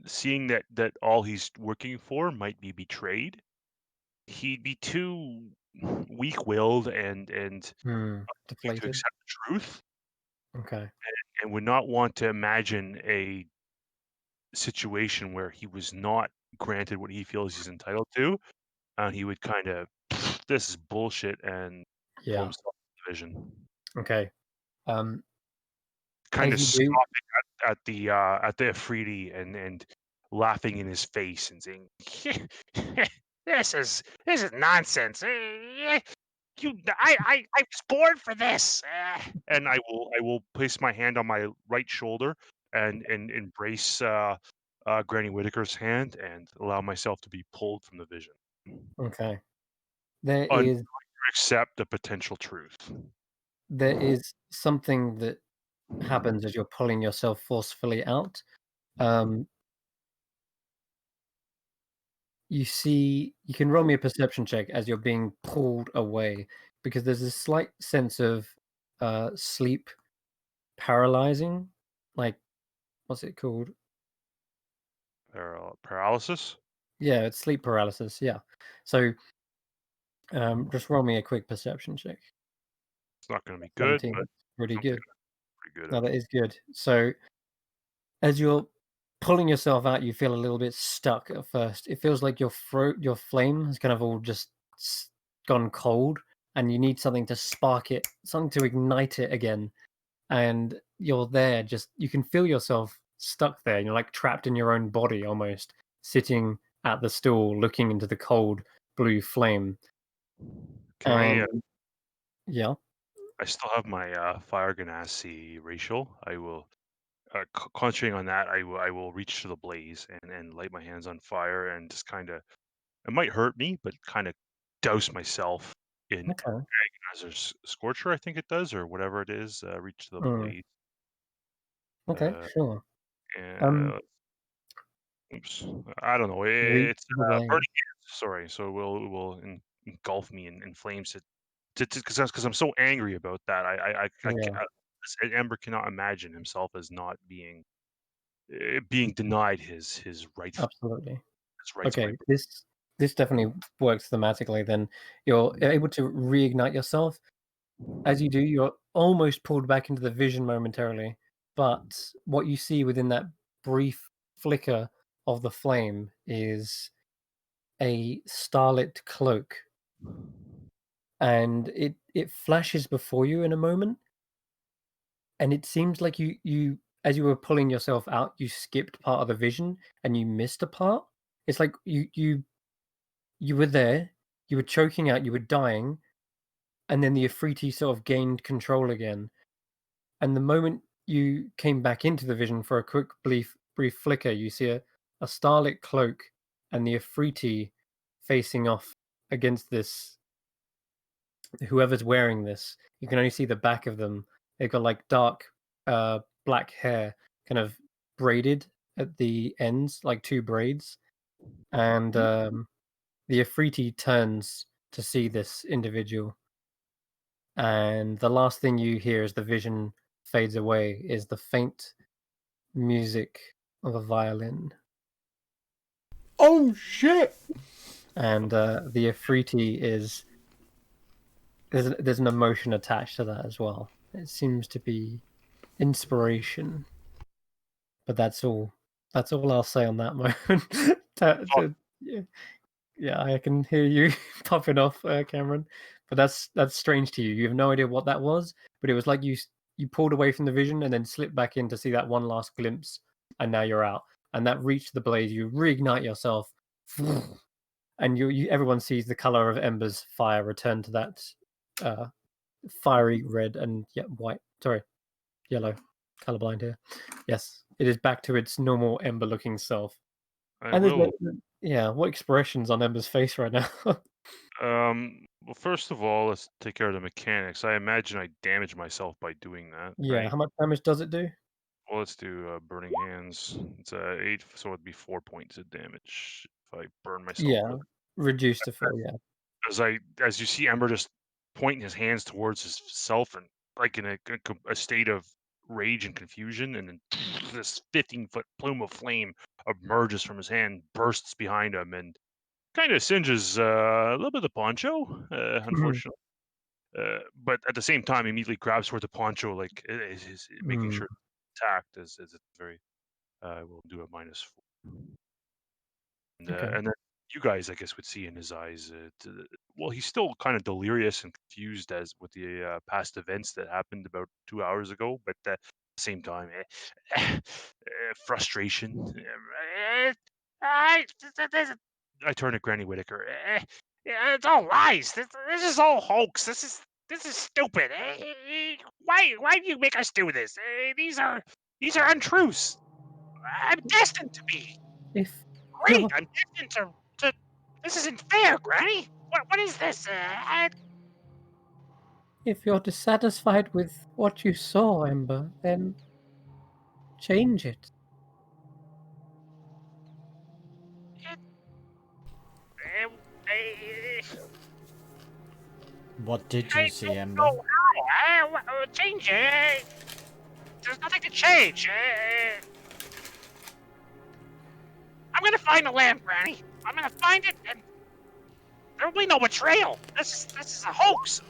seeing that all he's working for might be betrayed, he'd be too weak-willed and to Deflated. accept the truth, Okay. and would not want to imagine a situation where he was not granted what he feels he's entitled to, and he would kind of, this is bullshit, and pull Yeah. himself from the vision. Okay. Kind As of you do, scoffing at the Afridi and laughing in his face and saying, this is nonsense. I was born for this. and I will place my hand on my right shoulder and embrace Granny Whitaker's hand and allow myself to be pulled from the vision. okay. There Un- is Accept the potential truth. there is something that happens as you're pulling yourself forcefully out. Um, you can roll me a perception check as you're being pulled away because there's a slight sense of sleep paralyzing. Like, what's it called? Paralysis. Yeah, it's sleep paralysis. Yeah. So just roll me a quick perception check. It's not going to be good, 17. but Really something good. pretty good No, at that it. is good. So as you're pulling yourself out, you feel a little bit stuck at first. It feels like your throat, your flame has kind of all just gone cold, and you need something to spark it, something to ignite it again. And you're there, just you can feel yourself stuck there. You're like trapped in your own body almost, sitting at the stool, looking into the cold blue flame. Can I? And yeah, I still have my fire ganassi racial. I will, concentrating on that. I will reach to the blaze and light my hands on fire and just kind of. It might hurt me, but kind of douse myself in okay, agonizer scorcher. I think it does, or whatever it is. Reach to the mm, blaze. okay, Uh, sure. and, oops, I don't know. Reach It's the burning blaze. hands. Sorry, so it will engulf me in flames. Because I'm so angry about that. Yeah, Ember cannot imagine himself as not being denied absolutely. his rights by Okay, this definitely works thematically. Then you're able to reignite yourself. As you do, you're almost pulled back into the vision momentarily, but what you see within that brief flicker of the flame is a starlit cloak, and it flashes before you in a moment, and it seems like you as you were pulling yourself out, you skipped part of the vision and you missed a part. It's like you were there, you were choking out, you were dying, and then the Afriti sort of gained control again. And the moment you came back into the vision for a quick brief flicker, you see a starlit cloak and the Afriti facing off against this whoever's wearing this. You can only see the back of them. They've got like dark black hair kind of braided at the ends, like two braids. And the Afriti turns to see this individual. And the last thing you hear as the vision fades away is the faint music of a violin. Oh shit! And the Afriti is there's an emotion attached to that as well. It seems to be inspiration, but that's all I'll say on that moment. Yeah, yeah, I can hear you popping off, Cameron. But that's strange to you. You have no idea what that was, but it was like you pulled away from the vision and then slipped back in to see that one last glimpse, and now you're out. And that reached the blaze. You reignite yourself, and you everyone sees the color of Ember's fire return to that uh, fiery red and white. Sorry, yellow. Colorblind here. Yes, it is back to its normal Ember-looking self. I And there's will. what expressions on Ember's face right now? Well, first of all, let's take care of the mechanics. I imagine I damaged myself by doing that, Yeah, right? how much damage does it do? Well, let's do burning hands. It's 8, so it'd be 4 points of damage if I burn myself Yeah, really. reduced to 4, yeah. As you see Ember just pointing his hands towards himself and like in a state of rage and confusion, and then this 15-foot plume of flame emerges from his hand, bursts behind him, and kind of singes a little bit of the poncho, Mhm, unfortunately. But at the same time, immediately grabs for the poncho, like is making mm, sure it's attacked as it's very. We'll do a -4, okay. and then you guys, I guess, would see in his eyes. Well, he's still kind of delirious and confused as with the past events that happened about 2 hours ago, but at the same time, frustration. I turn to Granny Whitaker. It's all lies. This is all hoax. This is stupid. Why do you make us do this? These are untruths. I'm destined to be If great. you're I'm destined to. This isn't fair, Granny. What is this? if you're dissatisfied with what you saw, Ember, then change it. What did I you see, don't Ember? know how. Change it. There's nothing to change. I'm gonna find the lamp, Granny. I'm gonna find it, and there will be no betrayal. This is a hoax.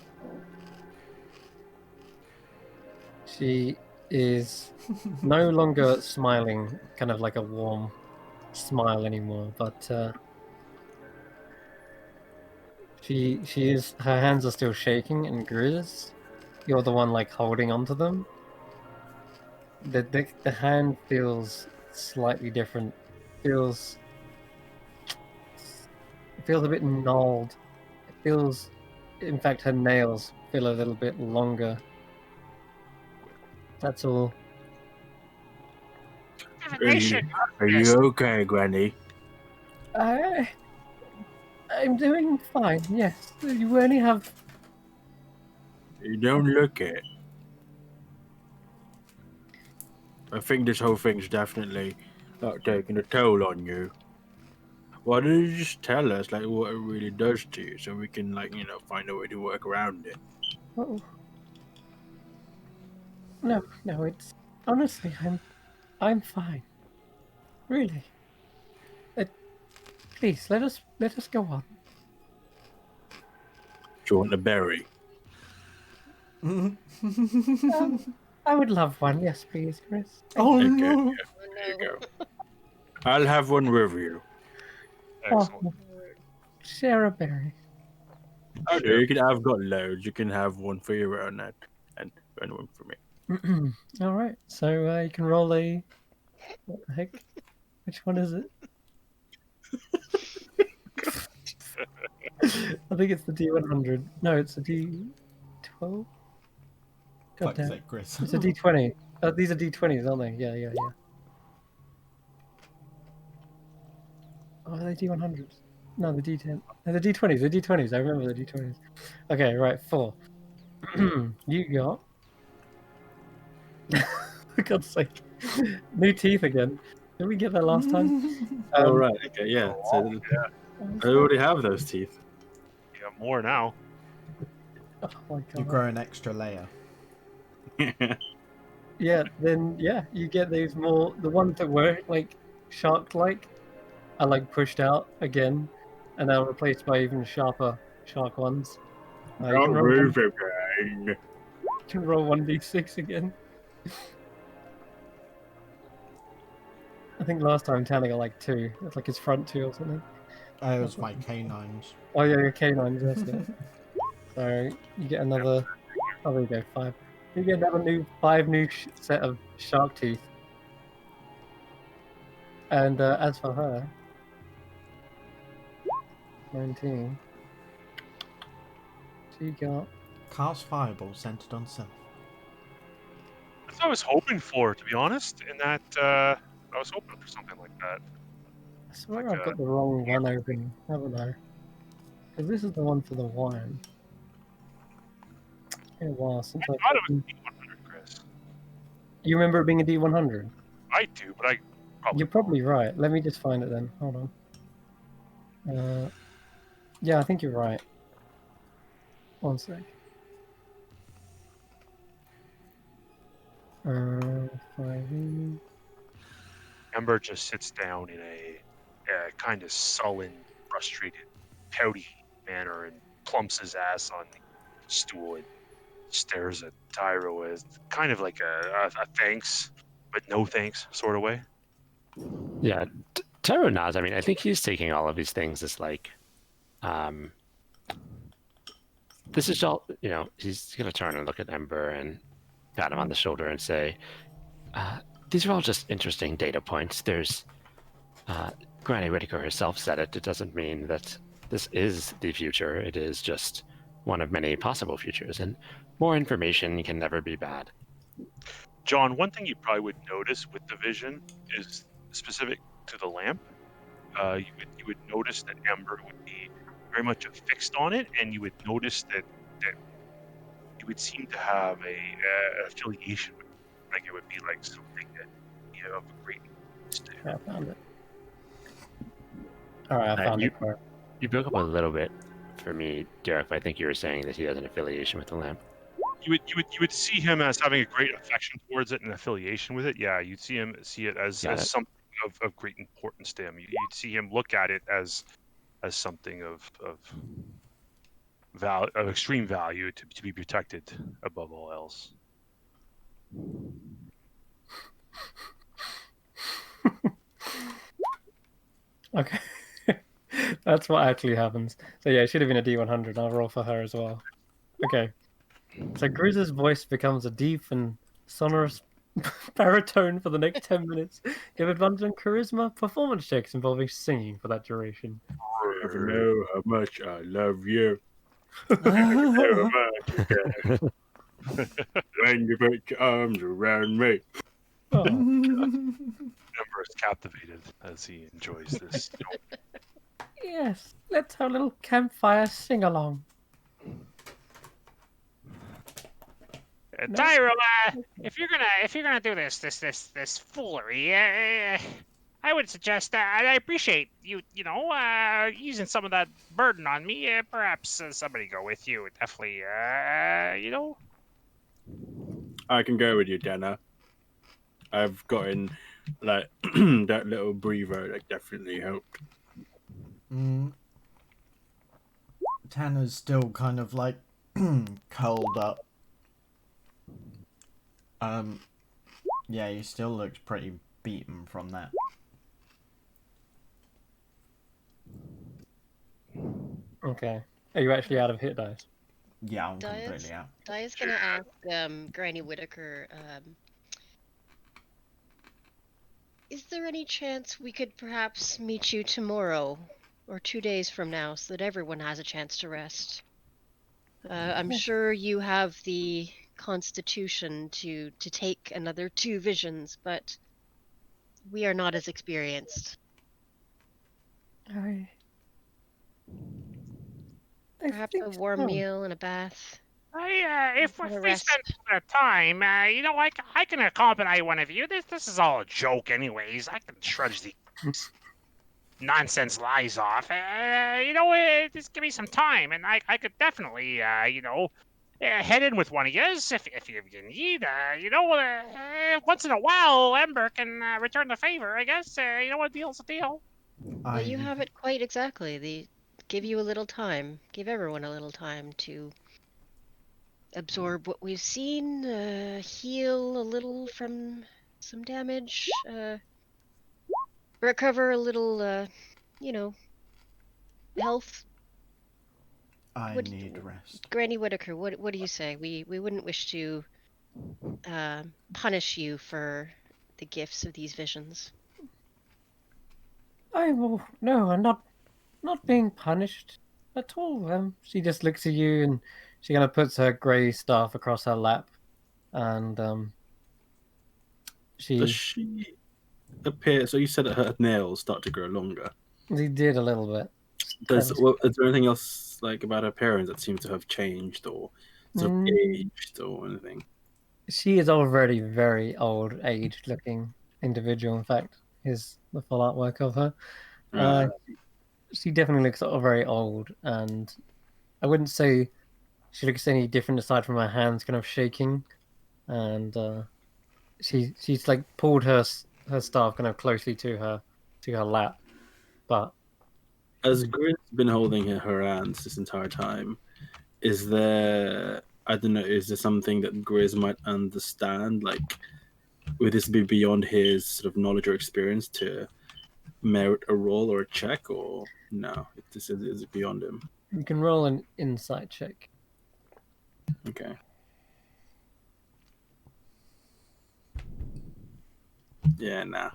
She is no longer smiling, kind of like a warm smile anymore, but she is, her hands are still shaking, and Grizz, you're the one like holding onto them. The hand feels slightly different. Feels it feels a bit gnarled. It feels, in fact, her nails feel a little bit longer. That's all. Are Yes. you okay, Granny? I'm doing fine. Yes, you only have. You don't look it. I think this whole thing's definitely taking a toll on you. Why don't you just tell us like what it really does to you, so we can find a way to work around it? Oh, no. It's honestly, I'm fine. Really. Please let us go on. Do you want a berry? I would love one. Yes, please, Chris. Oh Okay, no! there you go. I'll have one with you. Excellent. Share a berry. Oh, no, you can. I've got loads. You can have one for your own and one for me. All right. So you can roll a. What the heck? Which one is it? I think it's the D100. No, it's a D12. God Fuck's damn. sake, Chris. It's a D20. These are D20s, aren't they? Yeah. Oh, are they D100s? No, the D10. No, the D20s. The D20s. I remember the D20s. Okay, right. 4. You got. For God's sake. New teeth again. Did we get that last time? Oh right, okay, yeah. So I already have those teeth. You got more now. Oh my You God. grow an extra layer. Yeah, then you get these more. The ones that were like shark-like are like pushed out again, and they're replaced by even sharper shark ones. You Don't can roll move one, again. you can roll 1d6 again. I think last time Tanner got like 2. It's like his front 2 or something. It was my canines. Oh yeah, your canines, that's it. So you get another. Oh, there you go, 5. You get another 5 new set of shark teeth. And as for her, 19. She got. Cast fireball centered on self. That's what I was hoping for, to be honest. In that, I was hoping for something like that. I swear Like I've got the wrong one open, haven't I? Because this is the one for the wine. It's been a while since I I've thought it was opened. D100, Chris. You remember it being a D100? I do, but I probably You're probably right. Let me just find it then. Hold on. Yeah, I think you're right. One sec. 5E. Ember just sits down in a kind of sullen, frustrated, pouty manner and plumps his ass on the stool and stares at Tyro as kind of like a thanks, but no thanks sort of way. Yeah, Tyro nods. I mean, I think he's taking all of these things as like, this is all, he's going to turn and look at Ember and pat him on the shoulder and say, these are all just interesting data points. There's, Granny Whitaker herself said it. It doesn't mean that this is the future. It is just one of many possible futures, and more information can never be bad. John, one thing you probably would notice with the vision is specific to the lamp. You would notice that Ember would be very much affixed on it, and you would notice that you would seem to have a affiliation with it. Like it would be like something that of a great interest. I found it. All right, I found it. You broke up a little bit for me, Derek, but I think you were saying that he has an affiliation with the lamp. You would see him as having a great affection towards it and affiliation with it. Yeah, you'd see it as something of great importance to him. You'd see him look at it as something of extreme value to be protected above all else. Okay. That's what actually happens. So yeah, it should have been a D100. I'll roll for her as well. Okay. So Grizz's voice becomes a deep and sonorous baritone for the next 10 minutes. Give advantage on charisma performance checks involving singing for that duration. I know how much I love you. When you put your arms around me. Oh. Ember is captivated as he enjoys this. Yes, let's have a little campfire sing-along. Tyro, if you're gonna do this foolery, I would suggest I appreciate you using some of that burden on me. Perhaps somebody go with you. Definitely, I can go with you, Dana. I've gotten like that little breather that definitely helped. Tanner's still kind of like curled up. Yeah, he still looks pretty beaten from that. Okay. Are you actually out of hit dice? Yeah, I'm completely out. Dia's gonna ask Granny Whitaker, is there any chance we could perhaps meet you tomorrow or 2 days from now so that everyone has a chance to rest? I'm sure you have the constitution to take another 2 visions, but we are not as experienced. Perhaps a warm meal and a bath. If we spend a time, I can accompany one of you. This is all a joke, anyways. I can trudge the nonsense lies off. Just give me some time, and I could definitely, head in with one of yours if you need. Once in a while, Ember can return the favor. I guess. A deal's a deal. Well, you have it quite exactly. Give you a little time. Give everyone a little time to absorb what we've seen, heal a little from some damage, recover a little, health. I need rest. Granny Whitaker, what do you say? We wouldn't wish to punish you for the gifts of these visions. No, I'm not being punished at all. She just looks at you and she kind of puts her grey staff across her lap, and Does she appear? So you said that her nails start to grow longer. They did a little bit. Is there anything else like about her appearance that seems to have changed or sort of aged or anything? She is already very old, aged-looking individual. In fact, here's the full artwork of her. She definitely looks very old, and I wouldn't say she looks any different aside from her hands kind of shaking, and she's like pulled her staff kind of closely to her lap, but as Griz's been holding her hands this entire time, is there, I don't know, is there something that Grizz might understand? Like, would this be beyond his sort of knowledge or experience to merit a roll or a check, or no? Is it beyond him? You can roll an insight check. Okay. Yeah, nah.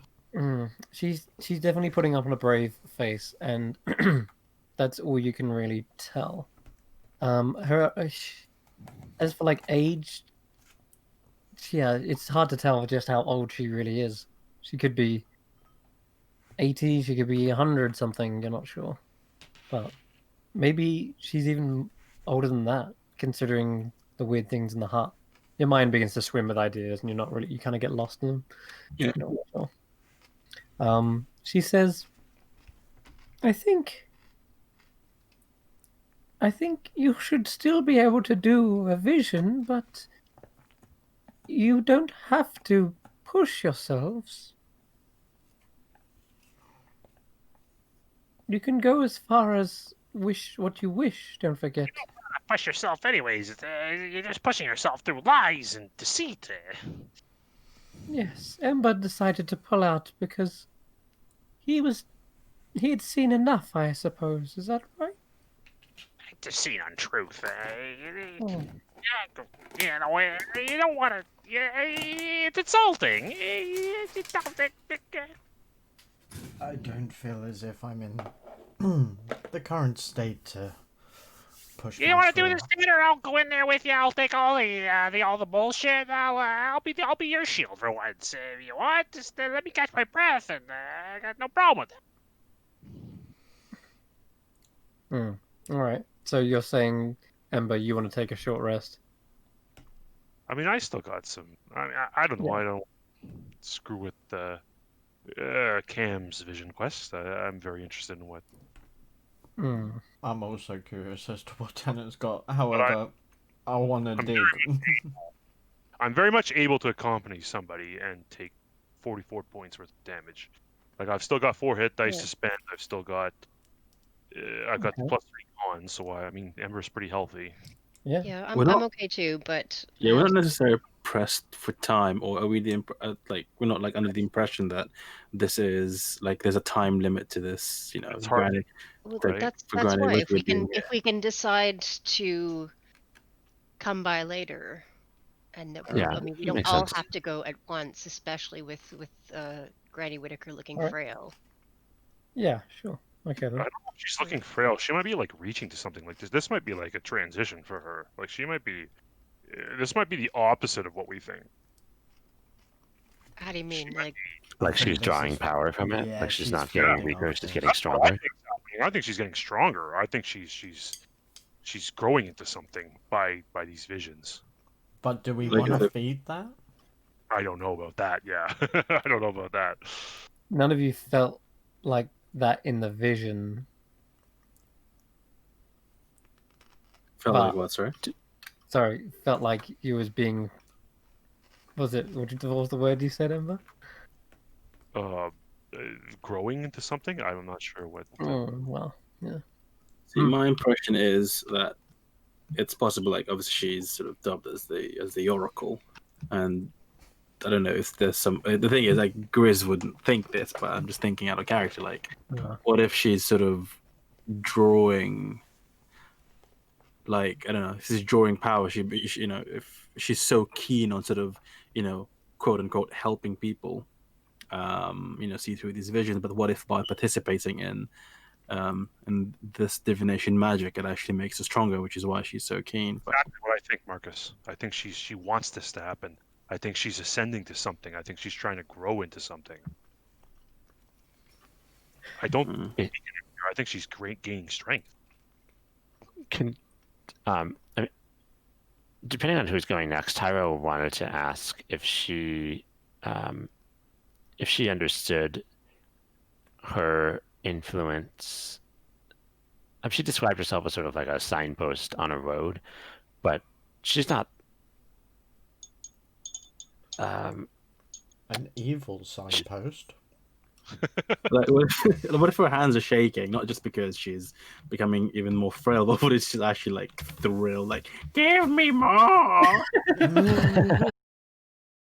She's definitely putting up on a brave face, and that's all you can really tell. As for like age, yeah, it's hard to tell just how old she really is. She could be 80, she could be 100 something, you're not sure. But maybe she's even older than that, considering the weird things in the hut. Your mind begins to swim with ideas, and you kind of get lost in them. Yeah. You're not really sure. She says, I think you should still be able to do a vision, but you don't have to push yourselves. You can go as far as what you wish, don't forget. Push yourself anyways. You're just pushing yourself through lies and deceit. Yes, Ember decided to pull out because he had seen enough, I suppose. Is that right? Deceit, untruth. Oh. You know, you don't want to. It's insulting. I don't feel as if I'm in the current state to push. You want to do this theater? I'll go in there with you. I'll take all the bullshit. I'll be your shield for once. If you want, just let me catch my breath, and I got no problem with that. All right. So you're saying, Ember, you want to take a short rest? I mean, I still got some. I don't know. Yeah. I don't screw with Cam's vision quest. I'm very interested in what. I'm also curious as to what Tennant's got. However, I want to dig. I'm very much able to accompany somebody and take 44 points worth of damage. Like I've still got 4 hit dice to spend. I've still got. I've got the +3 con, so I mean, Ember's pretty healthy. Yeah. Yeah, We're not- I'm okay too, but Yeah, we're not necessarily pressed for time, or are we we're not like under the impression that this is like there's a time limit to this, you know? It's hard. Granny, well, Right. that's For granted, why what if we're we can doing, if we can decide to come by later, and that Yeah, I mean we don't makes all sense. have to go at once, especially with Granny Whitaker looking Alright. frail. Yeah, sure. Okay I then. don't know if she's looking frail. She might be like reaching to something like this. This might be like a transition for her. Like she might be. This might be the opposite of what we think. How do you mean? Like, Like think she's this drawing is- power from it. yeah, Like she's she's not getting feeding weaker, off she's it. getting That's what I stronger. think is happening. I think she's getting stronger. I think she's growing into something by these visions. But do we Like want to the- feed that? I don't know about that. Yeah, I don't know about that. None of you felt like that in the vision. felt like But- what? Sorry. Sorry, felt like you was being. What was the word you said, Ember? Growing into something. I'm not sure what. Well, yeah. See, my impression is that it's possible. Like, obviously, she's sort of dubbed as the Oracle, and I don't know if there's some. The thing is, like, Grizz wouldn't think this, but I'm just thinking out of character. Like, Yeah. what if she's sort of drawing? Like, I don't know, if she's drawing power. You know, if she's so keen on sort of, you know, quote unquote, helping people, you know, see through these visions. But what if by participating in this divination magic, it actually makes her stronger, which is why she's so keen. But Exactly what I think, Marcus. I think she wants this to happen. I think she's ascending to something. I think she's trying to grow into something. I don't. I think she's gaining strength. I mean, depending on who's going next, Tyro wanted to ask if she understood her influence. She described herself as sort of like a signpost on a road, but she's not. An evil signpost. like, what if her hands are shaking, not just because she's becoming even more frail, but what if she's actually like thrilled, like, give me more?